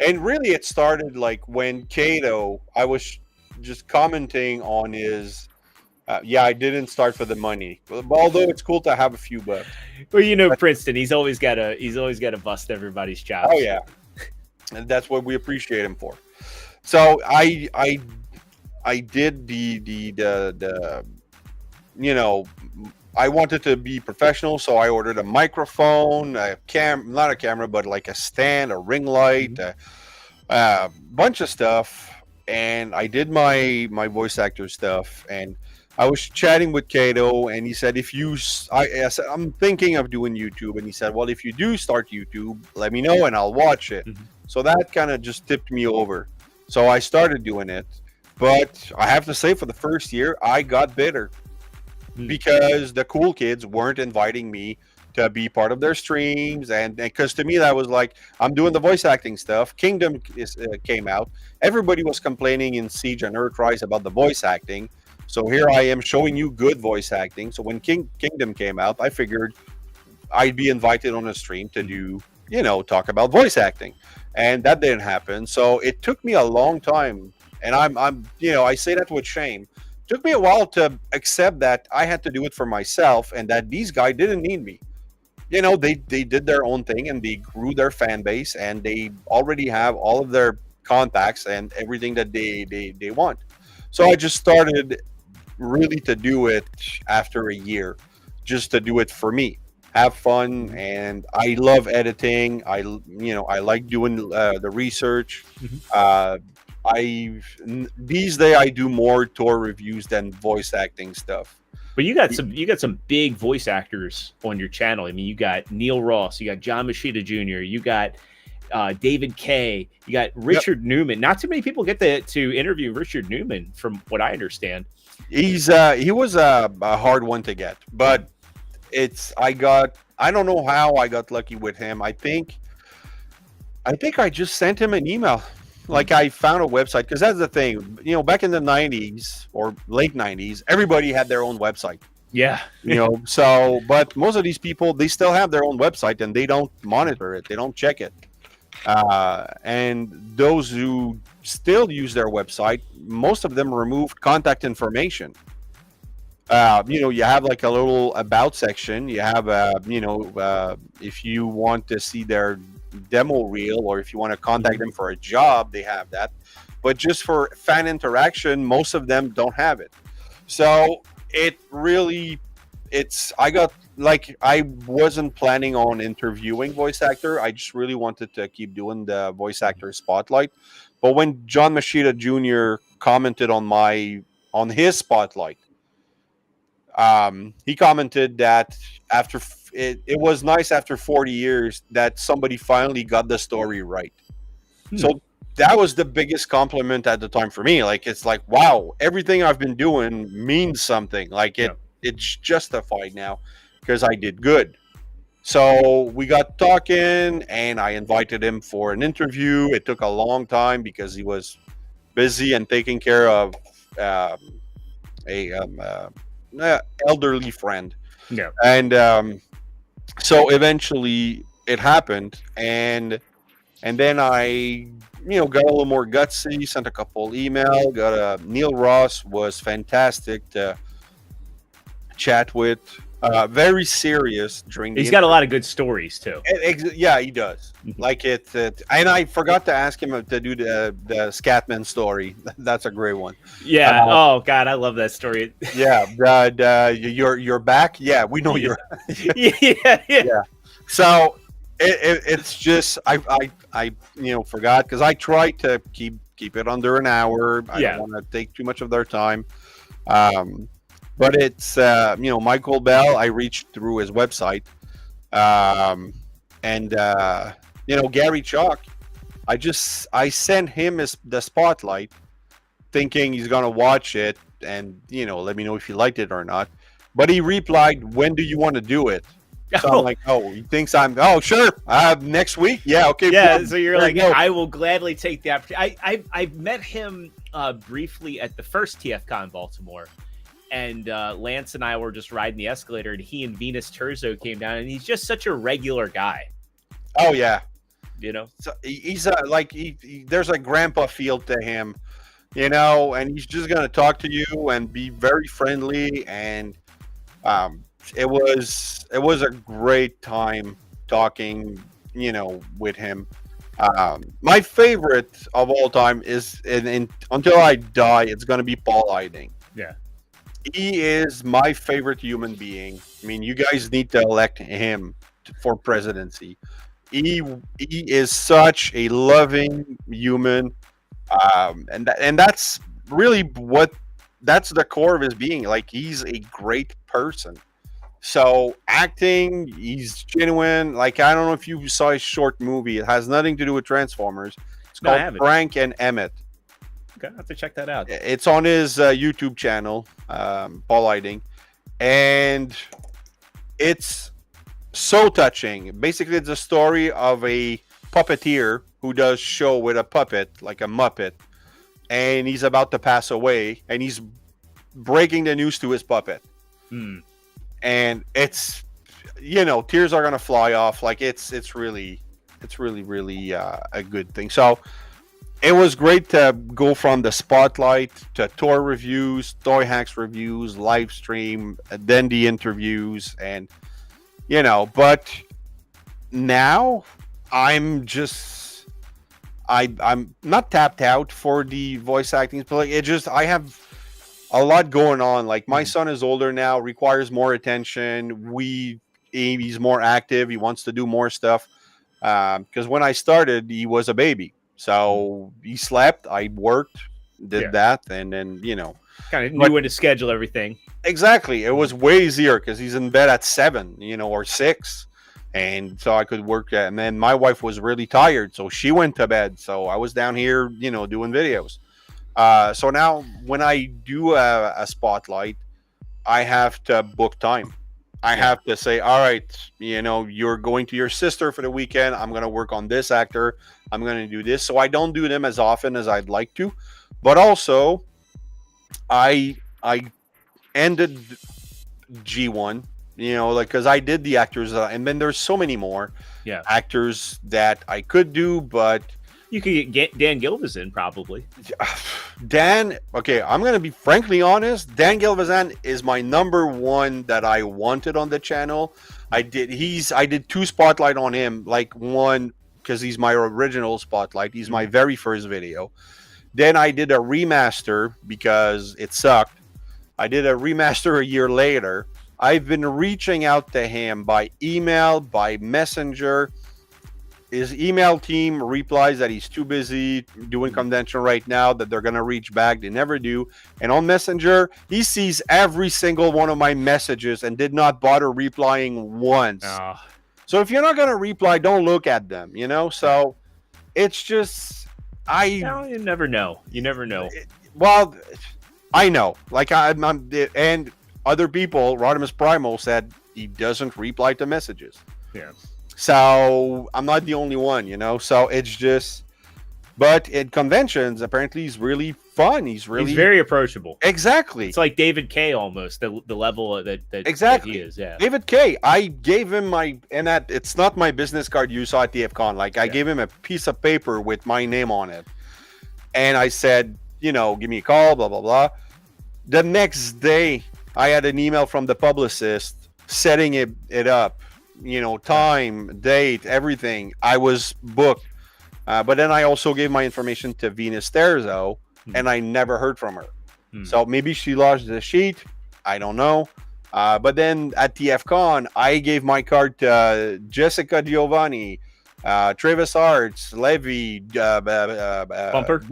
And really it started like when Kato, I was just commenting on his I didn't start for the money, although it's cool to have a few bucks. Well, Princeton, he's always got to bust everybody's chops. Oh yeah, and that's what we appreciate him for. So I did the I wanted to be professional, so I ordered a microphone, not a camera, but like a stand, a ring light, a bunch of stuff, and I did my voice actor stuff. And I was chatting with Kato, and he said, I said, I'm thinking of doing YouTube. And he said, well, if you do start YouTube, let me know and I'll watch it. So that kind of just tipped me over. So I started doing it. But I have to say, for the first year, I got bitter because the cool kids weren't inviting me to be part of their streams, and because to me that was like, I'm doing the voice acting stuff. Kingdom came out. Everybody was complaining in Siege and Earthrise about the voice acting. So here I am showing you good voice acting. So when Kingdom came out, I figured I'd be invited on a stream to do, talk about voice acting, and that didn't happen. So it took me a long time, and I'm I say that with shame. It took me a while to accept that I had to do it for myself, and that these guys didn't need me. They did their own thing, and they grew their fan base, and they already have all of their contacts and everything that they want. So I just started really to do it after a year, just to do it for me, have fun. And I love editing. I like doing the research. These days I do more tour reviews than voice acting stuff. But you got some big voice actors on your channel. I mean, you got Neil Ross, you got John Machida Jr., you got David Kay, you got Richard Newman. Not too many people get to interview Richard Newman, from what I understand. He was a hard one to get, but I don't know how I got lucky with him. I think I just sent him an email. Like, I found a website, because that's the thing. Back in the 90s or late 90s, everybody had their own website. Yeah. So, but most of these people, they still have their own website, and they don't monitor it. They don't check it. And those who still use their website, most of them removed contact information. You have like a little about section. You have, if you want to see their demo reel, or if you want to contact them for a job, they have that. But just for fan interaction, most of them don't have it. So I wasn't planning on interviewing voice actor. I just really wanted to keep doing the voice actor spotlight. But when John Machida Jr. commented on his spotlight, he commented that after it was nice after 40 years that somebody finally got the story right. So that was the biggest compliment at the time for me. Like, it's like, wow, everything I've been doing means something. Like, it's justified now because I did good. So we got talking, and I invited him for an interview. It took a long time because he was busy and taking care of elderly friend. Yeah. And so eventually it happened, and then I got a little more gutsy, sent a couple email. Neil Ross was fantastic to chat with, very serious during He's got a lot of good stories too. Yeah, he does. Like it, and I forgot to ask him to do the Scatman story. That's a great one. Yeah. Oh God, I love that story. Yeah. You're back. Yeah, we know you're. Yeah. So it's just I forgot, because I try to keep it under an hour. I don't want to take too much of their time. But it's Michael Bell. I reached through his website, and Gary Chalk. I sent him the spotlight, thinking he's gonna watch it and let me know if he liked it or not. But he replied, "When do you want to do it?" So I'm like, oh, he thinks sure. Next week? Yeah, okay. Yeah, boom. So you're like, I will gladly take the opportunity. I met him briefly at the first TFcon Baltimore. And Lance and I were just riding the escalator, and he and Venus Terzo came down, and he's just such a regular guy. Oh yeah, So he's there's a grandpa feel to him, and he's just gonna talk to you and be very friendly. And it was a great time talking, with him. My favorite of all time is, until I die, it's gonna be Paul Eiding. Yeah. He is my favorite human being. I mean, you guys need to elect him for presidency. He is such a loving human, and that's really that's the core of his being. Like, he's a great person. So acting, he's genuine. Like, I don't know if you saw his short movie. It has nothing to do with Transformers. It's called Frank and Emmett. Okay, I have to check that out. It's on his YouTube channel, Paul Eiding, and it's so touching. Basically, it's a story of a puppeteer who does show with a puppet, like a Muppet, and he's about to pass away, and he's breaking the news to his puppet. And it's, tears are gonna fly off. Like it's really a good thing. So it was great to go from the spotlight to tour reviews, toy hacks reviews, live stream, then the interviews, and but now I'm just I'm not tapped out for the voice acting, but I have a lot going on. Like my son is older now, requires more attention. He's more active. He wants to do more stuff. Because when I started, he was a baby, so he slept. I worked, did that, and then kind of knew when to schedule everything. Exactly, it was way easier because he's in bed at 7, or 6, and so I could work. And then my wife was really tired, so she went to bed. So I was down here, doing videos. So now when I do a spotlight, I have to book time. I have to say, all right, you're going to your sister for the weekend. I'm going to work on this actor. I'm going to do this. So I don't do them as often as I'd like to. But also, I ended G1, because I did the actors. And then there's so many more actors that I could do, but... You could get Dan Gilvezan, probably. Dan, okay, I'm going to be frankly honest. Dan Gilvezan is my number one that I wanted on the channel. I did 2 spotlight on him, like one because he's my original spotlight. He's my very first video. Then I did a remaster because it sucked. I did a remaster a year later. I've been reaching out to him by email, by messenger. His email team replies that he's too busy doing convention right now, that they're going to reach back. They never do. And on Messenger, he sees every single one of my messages and did not bother replying once. So if you're not going to reply, don't look at them, So it's just, you never know. You never know. Well, I know. Like, and other people, Rodimus Primo said he doesn't reply to messages. Yeah. So I'm not the only one, So it's just, but at conventions, apparently he's really fun. He's very approachable. Exactly. It's like David Kay almost, the level that exactly that he is. Yeah. David Kay. I gave him it's not my business card you saw at TFcon. Like I gave him a piece of paper with my name on it, and I said, give me a call, blah blah blah. The next day, I had an email from the publicist setting it up. Time, date, everything. I was booked. But then I also gave my information to Venus Terzo, and I never heard from her. So maybe she lost the sheet. I don't know. But then at TFcon, I gave my card to Jessica Giovanni, Travis Arts, Levy, Bumper,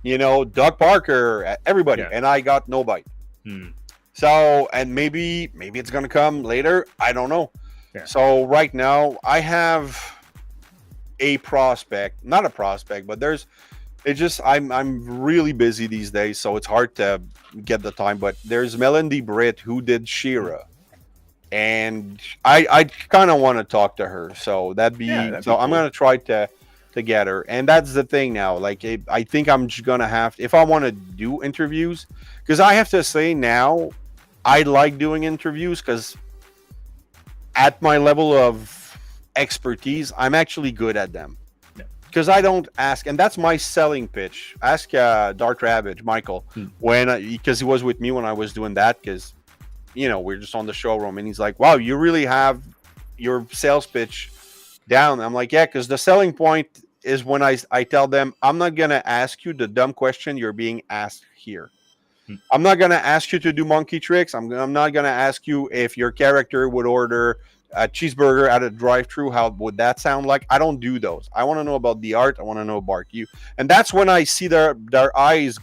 Doug Parker, everybody. Yeah. And I got no bite. So, and maybe it's going to come later. I don't know. Yeah. So right now I have a prospect, not a prospect, but I'm really busy these days, so it's hard to get the time. But there's Melanie Britt who did She-Ra, and I kind of want to talk to her. So that'd be cool. I'm gonna try to get her, and that's the thing now. Like I think I'm just gonna have, if I want to do interviews, because I have to say now I like doing interviews because at my level of expertise, I'm actually good at them. Because I don't ask, and that's my selling pitch. Ask Dark Ravage, Michael, because he was with me when I was doing that, because, we're just on the showroom, and he's like, wow, you really have your sales pitch down. I'm like, yeah, because the selling point is when I tell them, I'm not going to ask you the dumb question you're being asked here. I'm not going to ask you to do monkey tricks. I'm not going to ask you if your character would order a cheeseburger at a drive-thru. How would that sound like? I don't do those. I want to know about the art. I want to know about you. And that's when I see their eyes,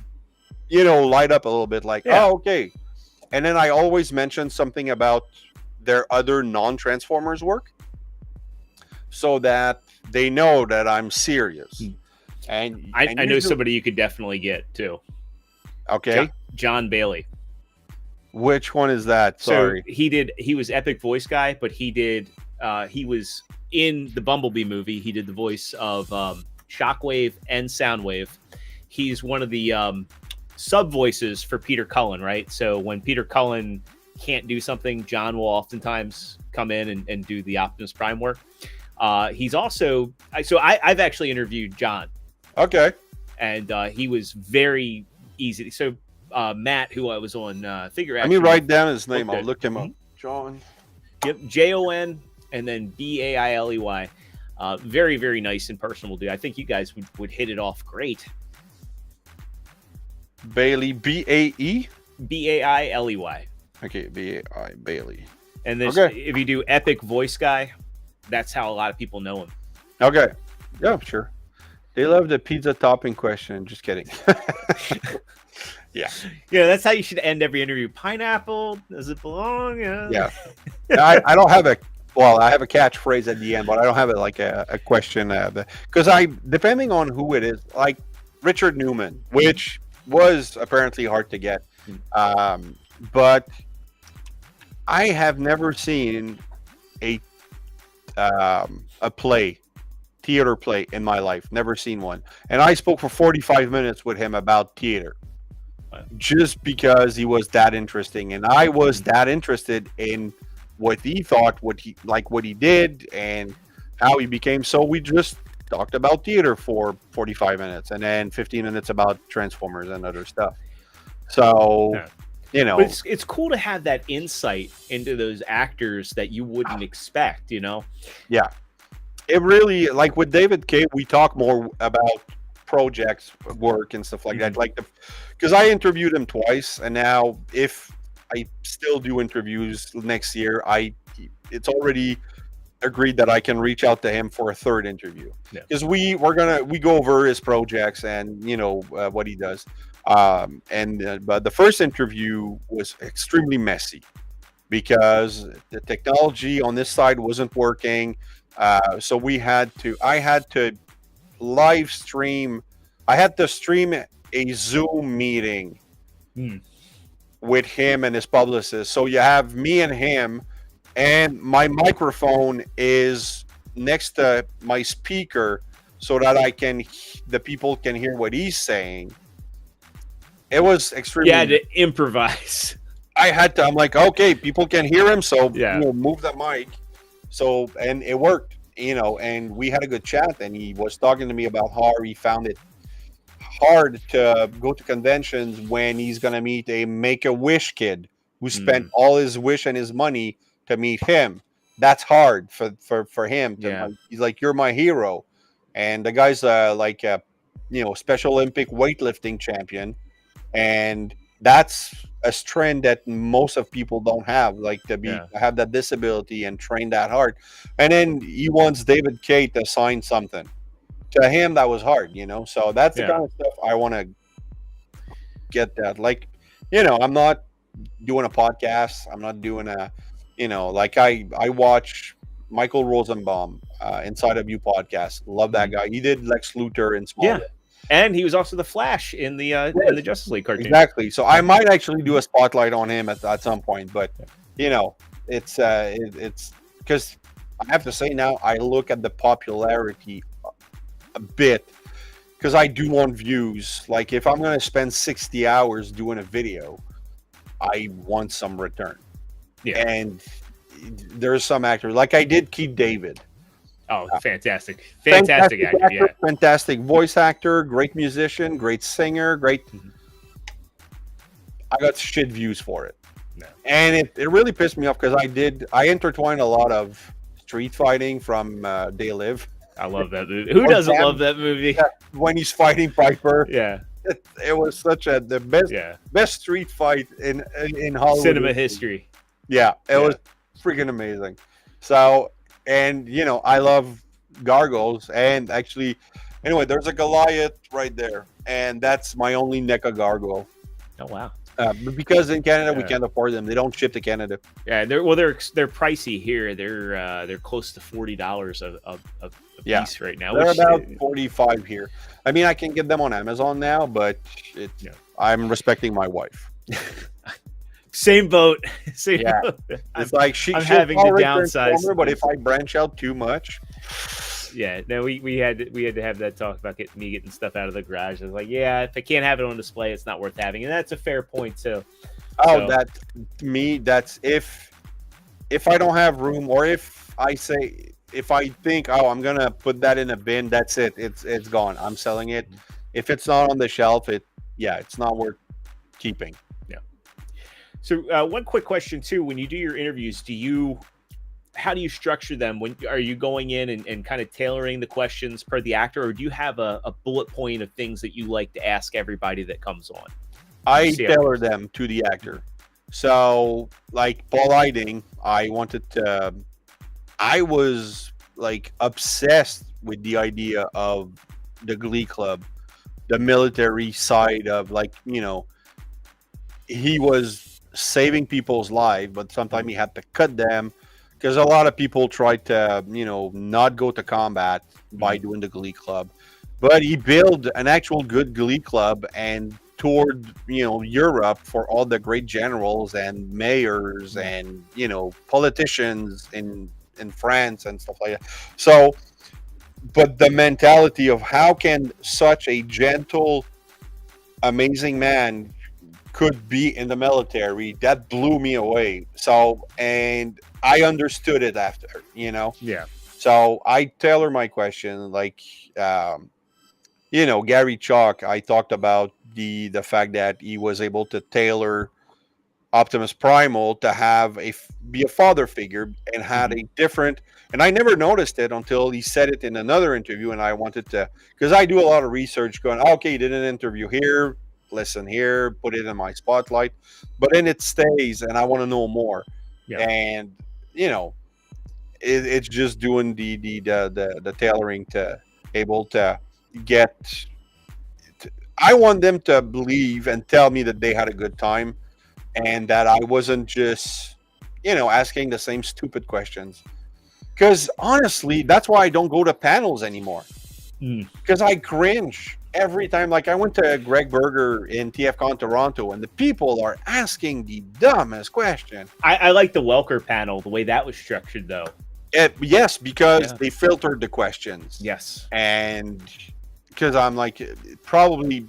light up a little bit like, oh, okay. And then I always mention something about their other non-Transformers work so that they know that I'm serious. And I know somebody you could definitely get too. Okay. John Bailey. Which one is that? Sorry. So he was Epic voice guy, but he was in the Bumblebee movie. He did the voice of Shockwave and Soundwave. He's one of the sub voices for Peter Cullen, right? So when Peter Cullen can't do something, John will oftentimes come in and do the Optimus Prime work. He's also, so I've actually interviewed John. Okay. And he was very easy. So Matt, who I was on Figure Action. Let me write down his name. Okay. I'll look him up. John. Yep. Jon and then Bailey. Very, very nice and personable dude. I think you guys would hit it off great. Bailey, B-A-E? Bailey. Okay, B-A-I, Bailey. And then if you do Epic voice guy, that's how a lot of people know him. Okay. Yeah, sure. They love the pizza topping question. Just kidding. Yeah. Yeah, that's how you should end every interview. Pineapple, does it belong? Yeah. I don't have I have a catchphrase at the end, but I don't have it like a question. Because depending on who it is, like Richard Newman, which was apparently hard to get. But I have never seen a theater play in my life. Never seen one. And I spoke for 45 minutes with him about theater. Just because he was that interesting. And I was that interested in what he thought, what he did, and how he became. So we just talked about theater for 45 minutes and then 15 minutes about Transformers and other stuff. So, but it's cool to have that insight into those actors that you wouldn't expect, Yeah. It really, like with David Kay, we talk more about projects, work, and stuff like that. Like, because I interviewed him twice, and now if I still do interviews next year, it's already agreed that I can reach out to him for a third interview, because we go over his projects and what he does. But the first interview was extremely messy because the technology on this side wasn't working. So I had to live stream. I had to stream a Zoom meeting with him and his publicist. So you have me and him, and my microphone is next to my speaker so that the people can hear what he's saying. It was extremely. You had to improvise. I'm like, okay, people can hear him, so move the mic. So, and it worked, and we had a good chat, and he was talking to me about how he found it hard to go to conventions when he's going to meet a Make-A-Wish kid who spent all his wish and his money to meet him. That's hard for him. He's like, you're my hero. And the guy's Special Olympic weightlifting champion. And that's a strength that most of people don't have, have that disability and train that hard. And then he wants David Kay to sign something. To him, that was hard, So that's the kind of stuff I want to get that. I'm not doing a podcast. I'm not doing I watch Michael Rosenbaum, Inside of You podcast. Love that guy. He did Lex Luthor in Smallville. Yeah. And he was also the Flash in the Justice League cartoon. Exactly. So I might actually do a spotlight on him at some point. But it's because I have to say now I look at the popularity a bit because I do want views. Like if I'm going to spend 60 hours doing a video, I want some return. Yeah. And there's some actors like I did Keith David. Oh, fantastic actor, yeah. Fantastic voice actor, great musician, great singer, great. I got shit views for it. No. And it really pissed me off because I intertwined a lot of street fighting from They Live. I love that movie. Who doesn't love that movie? When he's fighting Piper. Yeah. It was such the best street fight in Hollywood. Cinema history. Yeah, it was freaking amazing. So, and I love gargoyles, and actually, anyway, there's a Goliath right there, and that's my only NECA gargoyle. Oh wow! Because in Canada we can't afford them; they don't ship to Canada. Yeah, they're pricey here. They're close to $40 a piece right now. They're about 45 here. I mean, I can get them on Amazon now, but I'm respecting my wife. Same boat. Same Yeah. boat. It's like I'm having to downsize. but if I branch out too much, yeah, no, we had to have that talk about getting stuff out of the garage. I was like, yeah, if I can't have it on display, it's not worth having, and that's a fair point too. Oh, so, that's if I don't have room, or if I think, oh, I'm gonna put that in a bin, that's it. It's gone. I'm selling it. If it's not on the shelf, it's not worth keeping. Yeah. So one quick question too: when you do your interviews, how do you structure them? When are you going in and kind of tailoring the questions per the actor, or do you have a bullet point of things that you like to ask everybody that comes on? I tailor them to the actor. So, like Paul Eiding, I was like obsessed with the idea of the Glee Club, the military side of, like, he was saving people's lives, but sometimes he had to cut them because a lot of people tried to, not go to combat by doing the Glee Club. But he built an actual good Glee Club and toured, Europe for all the great generals and mayors and, politicians in France and stuff like that. So, but the mentality of how can such a gentle, amazing man could be in the military, that blew me away. So, and I understood it after, Yeah. So I tailor my question, like, Gary Chalk, I talked about the fact that he was able to tailor Optimus Primal to be a father figure and had a different, and I never noticed it until he said it in another interview, and I wanted to, because I do a lot of research going, okay, he did an interview here, listen here, put it in my spotlight, but then it stays and I want to know more. Yeah. And it's just doing the tailoring to able to get, I want them to believe and tell me that they had a good time and that I wasn't just, asking the same stupid questions. Because honestly, that's why I don't go to panels anymore. Because I cringe every time. Like, I went to Greg Berger in TFcon Toronto, and the people are asking the dumbest question. I like the Welker panel, the way that was structured, though. Yes, because they filtered the questions. Yes. And because I'm like, probably,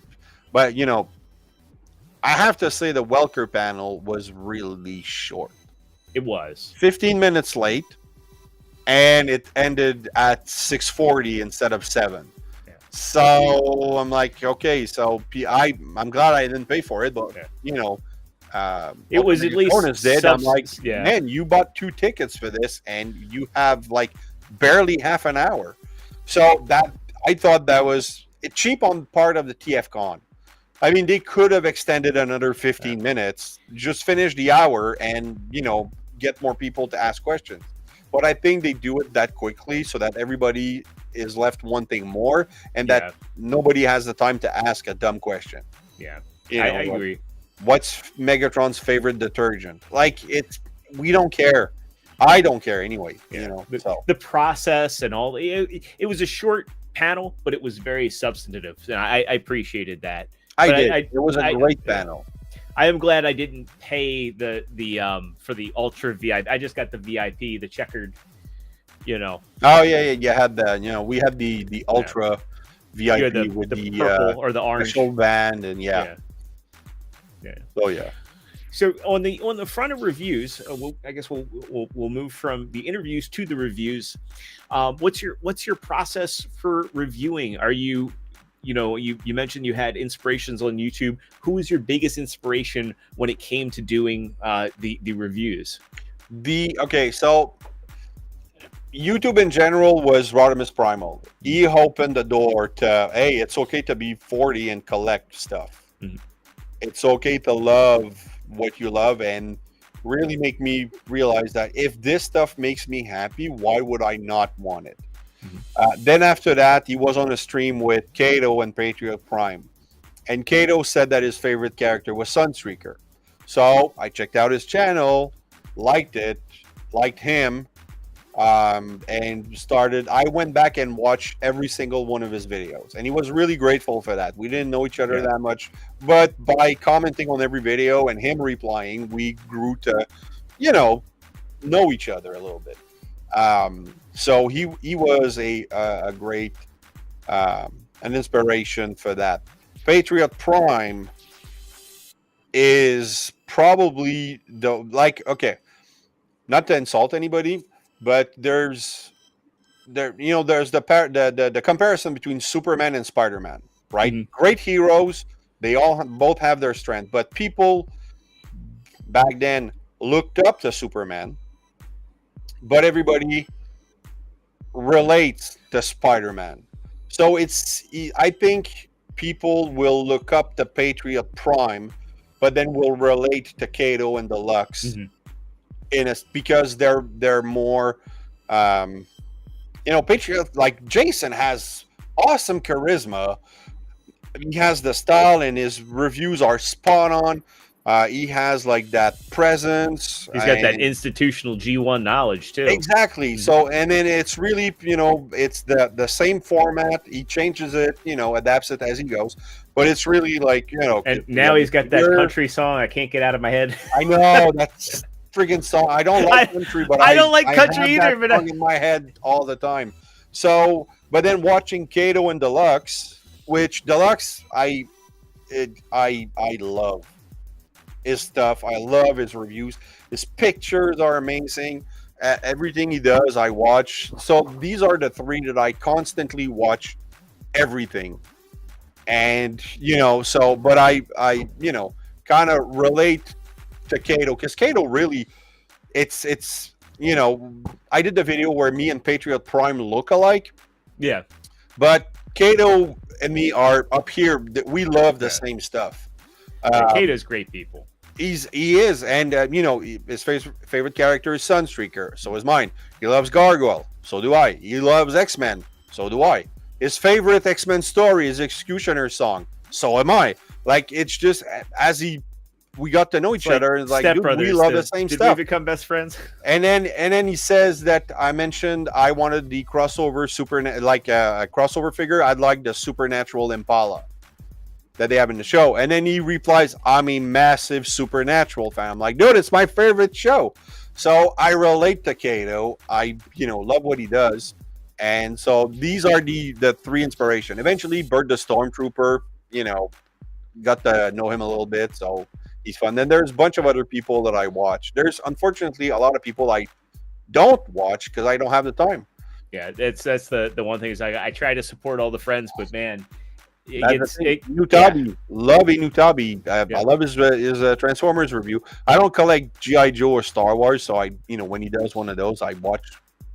but, I have to say the Welker panel was really short. It was 15 minutes late, and it ended at 6:40 instead of 7. Yeah. So I'm like, okay, so I'm glad I didn't pay for it, but it was at least did. I'm like, man, you bought 2 tickets for this, and you have like barely half an hour. So that, I thought that was cheap on part of the TFcon. I mean, they could have extended another 15 minutes, just finish the hour, and get more people to ask questions. But I think they do it that quickly so that everybody is left wanting more, and that nobody has the time to ask a dumb question. Yeah, I agree. What's Megatron's favorite detergent? Like, we don't care. I don't care anyway. The process and all. It was a short panel, but it was very substantive, and I appreciated that. It was a great panel. I am glad I didn't pay the for the Ultra VIP. I just got the VIP, the checkered, Oh yeah, you had the, we had the Ultra VIP with the purple or the orange show band, and yeah. Oh yeah. So on the front of reviews, I guess we'll move from the interviews to the reviews. What's your process for reviewing? Are you mentioned you had inspirations on YouTube. Who was your biggest inspiration when it came to doing the reviews? So YouTube in general was Rodimus Primal. He opened the door to, hey, it's okay to be 40 and collect stuff. Mm-hmm. It's okay to love what you love, and really make me realize that if this stuff makes me happy, why would I not want it? Then after that, he was on a stream with Kato and Patriot Prime, and Kato said that his favorite character was Sunstreaker. So I checked out his channel, liked it, liked him, and started. I went back and watched every single one of his videos, and he was really grateful for that. We didn't know each other that much, but by commenting on every video and him replying, we grew to, know each other a little bit. So he was a great an inspiration for that. Patriot Prime is probably okay, not to insult anybody, but there's the comparison between Superman and Spider-Man, right? Mm-hmm. Great heroes, they both have their strength, but people back then looked up to Superman, but everybody relates to Spider-Man. So I think people will look up to Patriot Prime, but then will relate to Kato and Deluxe because they're more Patriot, like Jason has awesome charisma. He has the style and his reviews are spot on. He has like that presence. He's got that institutional G1 knowledge too. Exactly. So, and then it's really, it's the same format. He changes it, adapts it as he goes. But it's really like, And now he's got that country song I can't get out of my head. I know, that's friggin' song. I don't like country, but I don't like country have either. That song in my head all the time. So, but then watching Kato and Deluxe, which Deluxe I love his stuff. I love his reviews. His pictures are amazing. Everything he does, I watch. So these are the three that I constantly watch everything. And but I kind of relate to Kato because Kato really, it's I did the video where me and Patriot Prime look alike. Yeah, but Kato and me are up here. We love the same stuff. Kato's great people. He is, and his favorite character is Sunstreaker. So is mine. He loves Gargoyle. So do I. He loves X-Men. So do I. His favorite X-Men story is Executioner song. So am I. Like, it's just we got to know each other, and like, dude, we love the same stuff. Did we become best friends? And then he says that I mentioned I wanted the crossover a crossover figure. I'd like the Supernatural Impala that they have in the show. And then he replies, I'm a massive Supernatural fan. I'm like, dude, it's my favorite show. So I relate to Kato. I, love what he does. And so these are the three inspiration. Eventually, Bert the Stormtrooper, got to know him a little bit. So he's fun. Then there's a bunch of other people that I watch. There's unfortunately a lot of people I don't watch because I don't have the time. Yeah, that's the one thing is I try to support all the friends, but man, Inutabi, love Inutabi. I love his Transformers review. I don't collect G.I. Joe or Star Wars, so I when he does one of those, I watch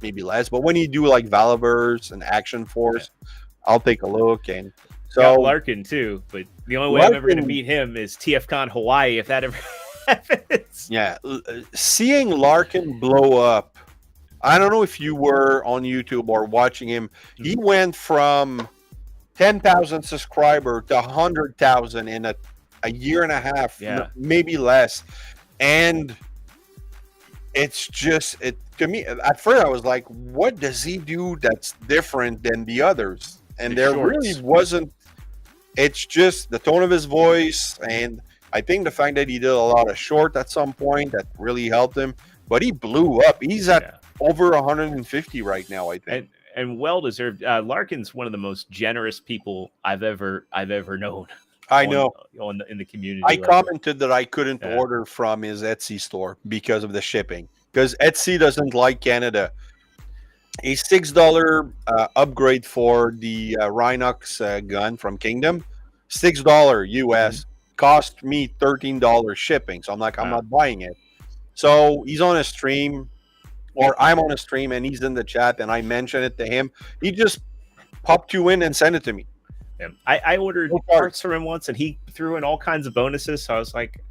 maybe less. But when he do like Valaverse and Action Force, I'll take a look. And so Larkin too, but the only way I'm ever going to meet him is TFcon Hawaii if that ever happens. Yeah, seeing Larkin blow up. I don't know if you were on YouTube or watching him. He went from 10,000 subscriber to 100,000 in a year and a half, maybe less. And it's just to me at first I was like, what does he do that's different than the others? And there really wasn't. It's just the tone of his voice, and I think the fact that he did a lot of short at some point that really helped him. But he blew up. He's at over 150 right now, I think. And well deserved. Larkin's one of the most generous people I've ever known. I know in the community. I commented that I couldn't order from his Etsy store because of the shipping. Because Etsy doesn't like Canada. A $6 upgrade for the Rhinox gun from Kingdom, $6 US, cost me $13 shipping. So I'm like, I'm not buying it. So he's on a stream. Or I'm on a stream and he's in the chat and I mention it to him. He just popped you in and sent it to me. Yeah. I ordered parts from him once and he threw in all kinds of bonuses. So I was like,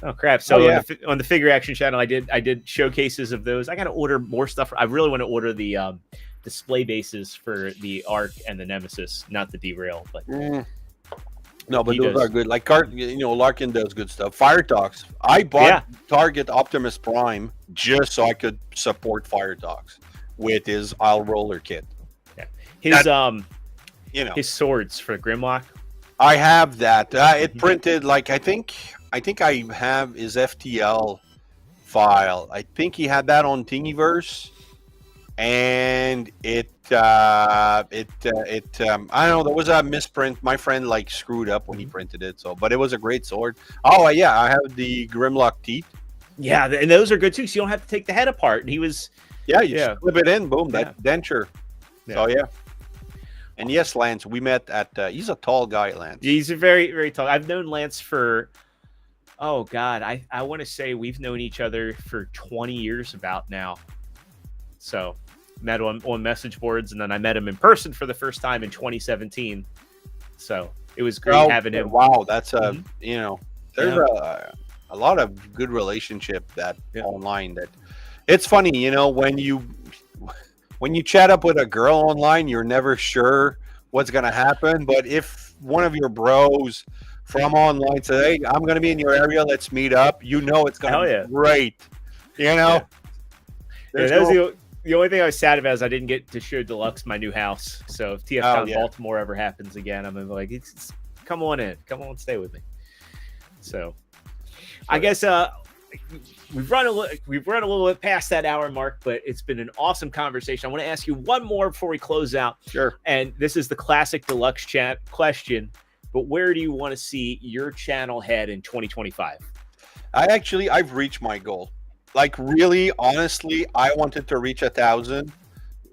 oh crap. So on the Figure Action channel, I did showcases of those. I got to order more stuff. I really want to order the display bases for the Arc and the Nemesis, not the Derail. But No, but those are good. Like Larkin does good stuff. Fire Talks. I bought Target Optimus Prime just so I could support Fire Talks with his Isle Roller kit. Yeah. His swords for Grimlock. I have that. It printed like I think I have his FTL file. I think he had that on Thingiverse, and I don't know. There was a misprint. My friend like screwed up when he printed it. But it was a great sword. Oh yeah, I have the Grimlock teeth. Yeah, and those are good too. So you don't have to take the head apart. And he was. Yeah, you just flip it in. Boom. That denture. Yeah. So yeah. And yes, Lance, we met at. He's a tall guy, Lance. He's a very, very tall. I've known Lance for. Oh God, I want to say we've known each other for 20 years about now. So met on message boards, and then I met him in person for the first time in 2017. So it was great having him. Wow, that's there's a lot of good relationship that online. That it's funny, when you chat up with a girl online, you're never sure what's gonna happen. But if one of your bros from online says, "Hey, I'm gonna be in your area, let's meet up," it's gonna be great. That was the only thing I was sad about is I didn't get to show Deluxe my new house. So if TFcon Baltimore ever happens again, I'm like, come on in, stay with me. So I guess we've run a little bit past that hour mark, but it's been an awesome conversation. I want to ask you one more before we close out. Sure. And this is the classic Deluxe chat question, but where do you want to see your channel head in 2025? I've reached my goal. Like, really, honestly, I wanted to reach 1,000.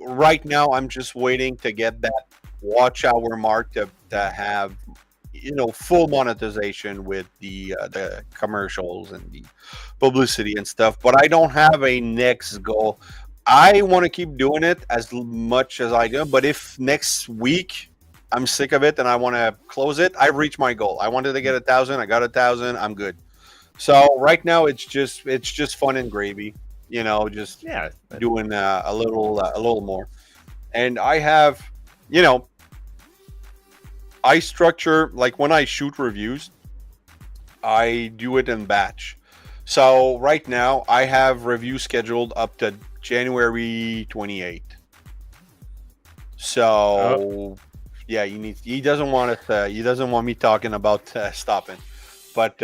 Right now, I'm just waiting to get that watch hour mark to have, full monetization with the commercials and the publicity and stuff. But I don't have a next goal. I want to keep doing it as much as I do. But if next week I'm sick of it and I want to close it, I've reached my goal. I wanted to get 1,000. I got 1,000. I'm good. So right now it's just fun and gravy, just doing a little more. And I have, I structure, like when I shoot reviews, I do it in batch. So right now I have reviews scheduled up to January 28th. So he doesn't want me talking about stopping, but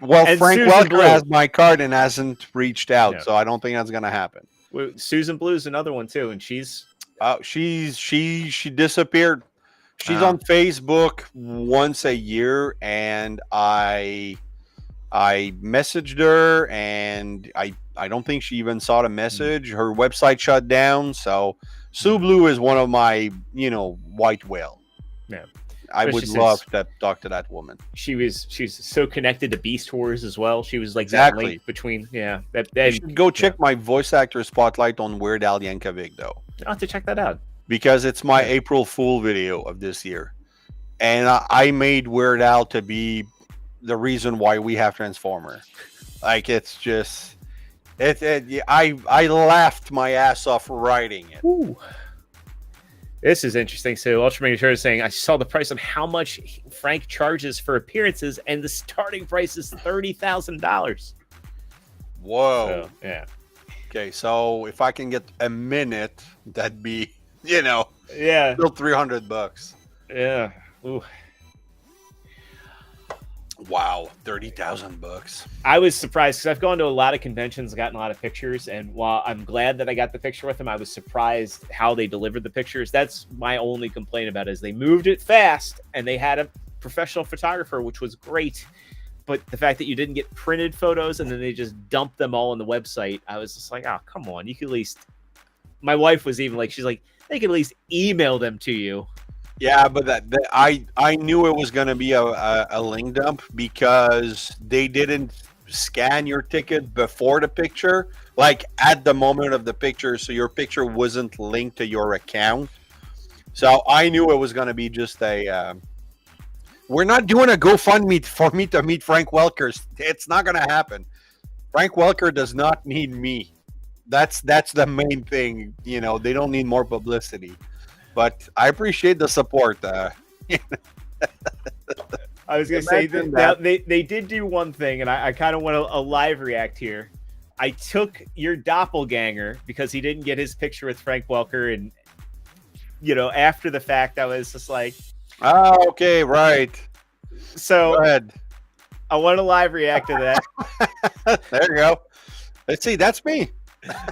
Frank Welker has my card and hasn't reached out, so I don't think that's gonna happen. Well, Susan Blue's another one too, and she disappeared. She's on Facebook once a year, and I messaged her, and I don't think she even saw the message. Her website shut down, so Sue Blue is one of my white whale. Yeah. I would love to talk to that woman. She's so connected to Beast Wars as well. She was like that link between you should go check my voice actor spotlight on Weird Al Yankovic though. I'll have to check that out because it's my April Fool video of this year, and I made Weird Al to be the reason why we have Transformer. Like it's just I laughed my ass off writing it. Ooh. This is interesting. So Ultraman is saying, I saw the price on how much Frank charges for appearances, and the starting price is $30,000. Whoa. So, yeah. Okay, so if I can get a minute, that'd be, still $300. Yeah. Ooh. Wow, $30,000. I was surprised because I've gone to a lot of conventions, gotten a lot of pictures, and while I'm glad that I got the picture with them, I was surprised how they delivered the pictures. That's my only complaint about it, is they moved it fast, and they had a professional photographer, which was great. But the fact that you didn't get printed photos and then they just dumped them all on the website, I was just like, oh, come on. You could at least... My wife was even like, she's like, they could at least email them to you. Yeah, but I knew it was going to be a link dump because they didn't scan your ticket before the picture, like at the moment of the picture, so your picture wasn't linked to your account. So I knew it was going to be just a... we're not doing a GoFundMe for me to meet Frank Welker. It's not going to happen. Frank Welker does not need me. That's the main thing. They don't need more publicity. But I appreciate the support. I was gonna say that they did do one thing, and I kind of want a live react here. I took your doppelganger because he didn't get his picture with Frank Welker, and after the fact, I was just like, "Oh, okay, right." So go ahead. I want to live react to that. There you go. Let's see. That's me.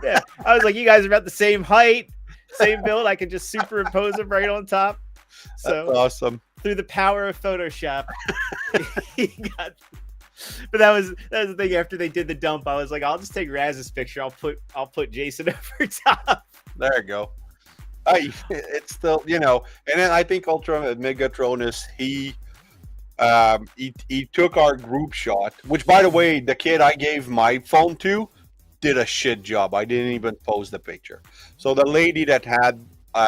Yeah, I was like, you guys are about the same height, same build. I can just superimpose him right on top. So that's awesome. Through the power of Photoshop, he got. But that was the thing. After they did the dump, I was like, I'll just take Raz's picture. I'll put Jason over top. There you go. It's still, and then I think Ultra Megatronus, he took our group shot, which, by the way, the kid I gave my phone to did a shit job. I didn't even post the picture. So the lady that had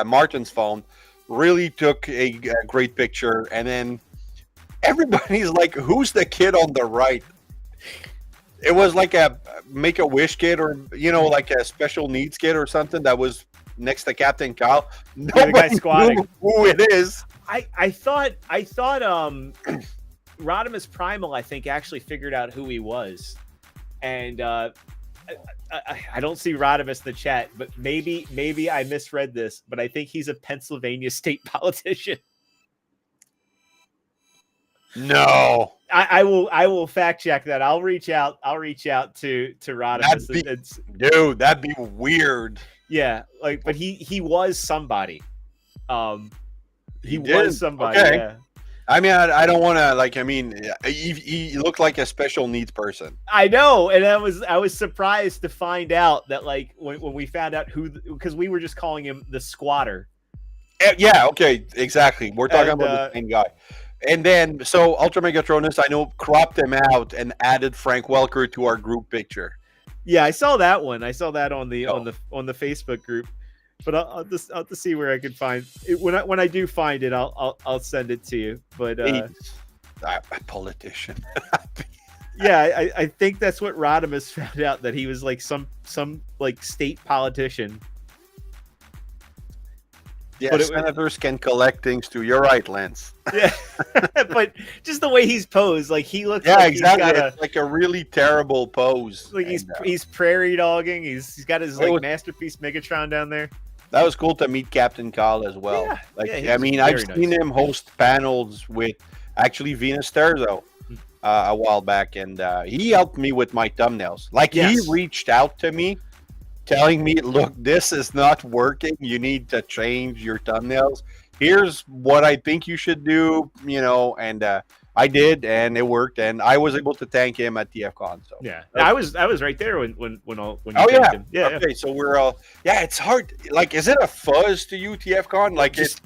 Martin's phone really took a great picture, and then everybody's like, who's the kid on the right? It was like a Make-A-Wish kid, or like a special needs kid or something that was next to Captain Kyle. Nobody the guy squatting. knew who it is. I thought Rodimus Primal, I think, actually figured out who he was, and I don't see Rodimus in the chat, but maybe I misread this, but I think he's a Pennsylvania state politician. No, I will fact check that. I'll reach out to Rodimus. That'd be weird. Yeah, but he was somebody. He did? was somebody. Okay. Yeah. I mean, I don't want to he looked like a special needs person. I know, and I was surprised to find out that when we found out because we were just calling him the squatter. Yeah. Okay. Exactly. We're talking about the same guy. And then, so Ultra Megatronus, I know, cropped him out and added Frank Welker to our group picture. Yeah, I saw that one. I saw that on the Facebook group. But I'll just see where I can find it. When I do find it, I'll send it to you. But a politician. Yeah, I think that's what Rodimus found out, that he was like some state politician. Yeah, senators can collect things too. You're right, Lance. Yeah, but just the way he's posed, he looks. Yeah, like exactly. He's got it's like a really terrible pose. He's prairie dogging. He's got his masterpiece Megatron down there. That was cool to meet Captain Kyle as well. Yeah, I've seen him host panels with actually Venus Terzo a while back, and he helped me with my thumbnails. He reached out to me, telling me, look, this is not working. You need to change your thumbnails. Here's what I think you should do, and I did, and it worked, and I was able to thank him at TFcon. So yeah, I was right there when you thanked him. Yeah. Okay, so we're all it's hard. Is it a fuzz to you, TFcon? Just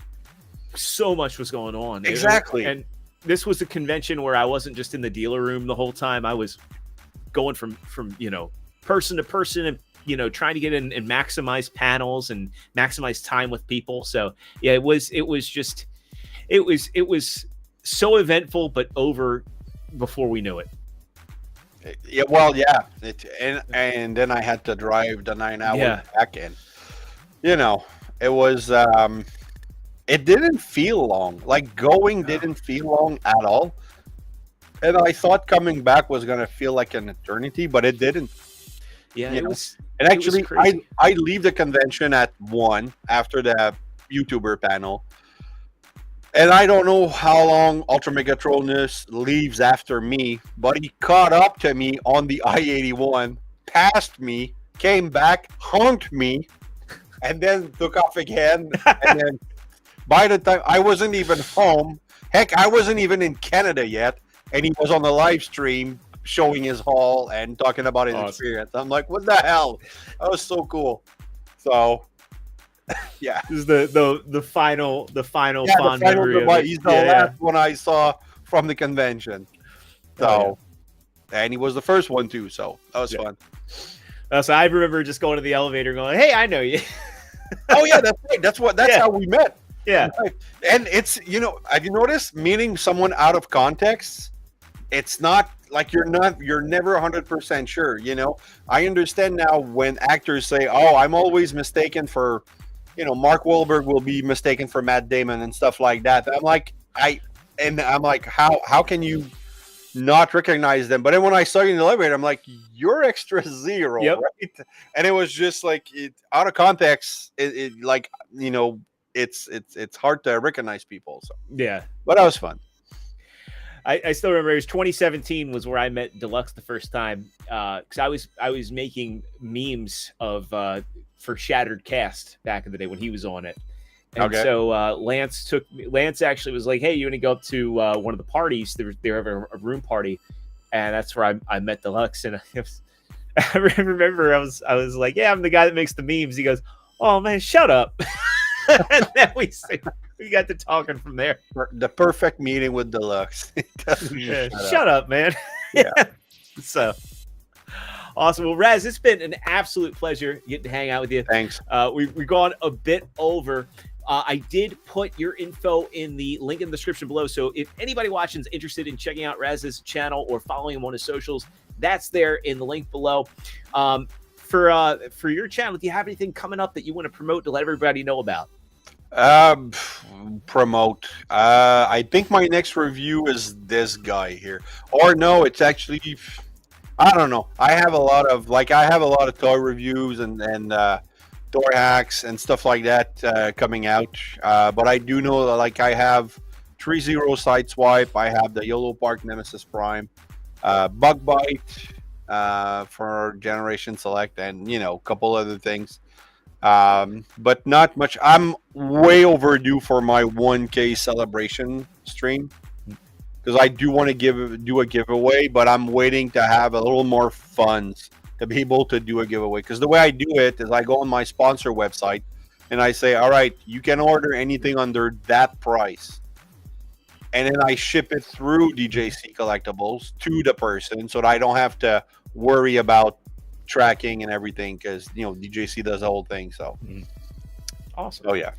so much was going on. Exactly. And this was a convention where I wasn't just in the dealer room the whole time. I was going from person to person and trying to get in and maximize panels and maximize time with people. So yeah, it was so eventful, but over before we knew it. Yeah, well, yeah, and then I had to drive the 9 hours back in. It was it didn't feel long. Going didn't feel long at all. And I thought coming back was gonna feel like an eternity, but it didn't. Yeah, it was. And actually, I leave the convention at 1 after the YouTuber panel. And I don't know how long Ultra Megatronus leaves after me, but he caught up to me on the I-81, passed me, came back, honked me, and then took off again. And then by the time I wasn't even home, heck, I wasn't even in Canada yet, and he was on the live stream showing his haul and talking about his experience. I'm like, what the hell? That was so cool. So yeah, this is the final fond memory. He's the last one I saw from the convention. So, and he was the first one too. So that was fun. So I remember just going to the elevator, going, "Hey, I know you." Oh yeah, that's right. That's how we met. Yeah, and it's have you noticed meeting someone out of context? It's not like you're never 100% sure. I understand now when actors say, "Oh, I'm always mistaken for." Mark Wahlberg will be mistaken for Matt Damon and stuff like that. I'm like, And I'm like, how can you not recognize them? But then when I saw you in the elevator, I'm like, you're extra zero, Yep. right? And it was just like out of context. It like it's hard to recognize people. So Yeah. but that was fun. I still remember it was 2017 was where I met Deluxe the first time, because I was making memes of for Shattered Cast back in the day when he was on it. And so Lance actually was like, hey, you want to go up to one of the parties? They were having a room party, and that's where I met Deluxe. And I remember I was like, yeah, I'm the guy that makes the memes. He goes, oh man, shut up. And then we got to talking from there. The perfect meeting with Deluxe. Shut up, man. Yeah. So awesome. Well, Raz, it's been an absolute pleasure getting to hang out with you. Thanks. We've gone a bit over. I did put your info in the link in the description below. So if anybody watching is interested in checking out Raz's channel or following him on his socials, that's there in the link below. For your channel, do you have anything coming up that you want to promote to let everybody know about? Promote. I think my next review is this guy here. Or no, it's actually, I don't know. I have a lot of toy reviews and toy hacks and stuff like that coming out. But I do know that like I have 3-0 Sideswipe. I have the Yellow Park Nemesis Prime, Bug Bite for Generation Select, and a couple other things. But not much. I'm way overdue for my 1K celebration stream because I do want to do a giveaway, but I'm waiting to have a little more funds to be able to do a giveaway. Because the way I do it is I go on my sponsor website and I say, all right, you can order anything under that price. And then I ship it through DJC Collectibles to the person so that I don't have to worry about tracking and everything because DJC does the whole thing. So awesome. Oh yeah.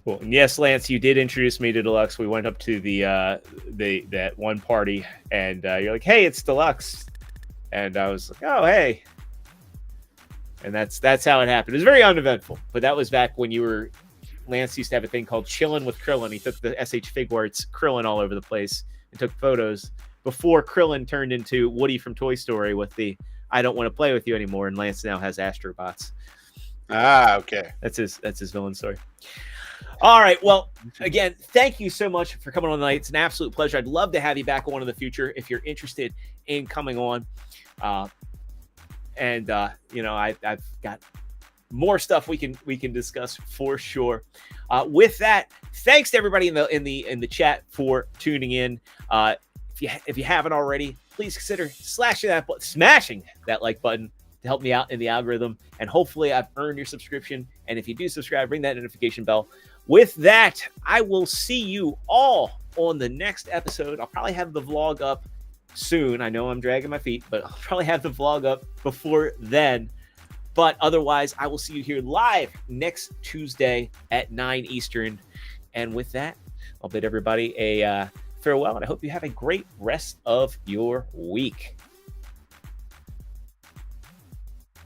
Cool. And yes, Lance, you did introduce me to Deluxe. We went up to that one party, and you're like, "Hey, it's Deluxe," and I was like, "Oh, hey," and that's how it happened. It was very uneventful, but that was back when Lance used to have a thing called Chillin' with Krillin. He took the SH Figuarts Krillin all over the place and took photos before Krillin turned into Woody from Toy Story with the "I don't want to play with you anymore," and Lance now has Astrobots. Okay. That's his villain story. All right. Well, again, thank you so much for coming on tonight. It's an absolute pleasure. I'd love to have you back on in the future if you're interested in coming on. I've got more stuff we can discuss for sure. With that, thanks to everybody in the chat for tuning in. If you haven't already, please consider smashing that like button to help me out in the algorithm. And hopefully I've earned your subscription. And if you do subscribe, ring that notification bell. With that, I will see you all on the next episode. I'll probably have the vlog up soon. I know I'm dragging my feet, but I'll probably have the vlog up before then. But otherwise, I will see you here live next Tuesday at 9 Eastern. And with that, I'll bid everybody a farewell, and I hope you have a great rest of your week.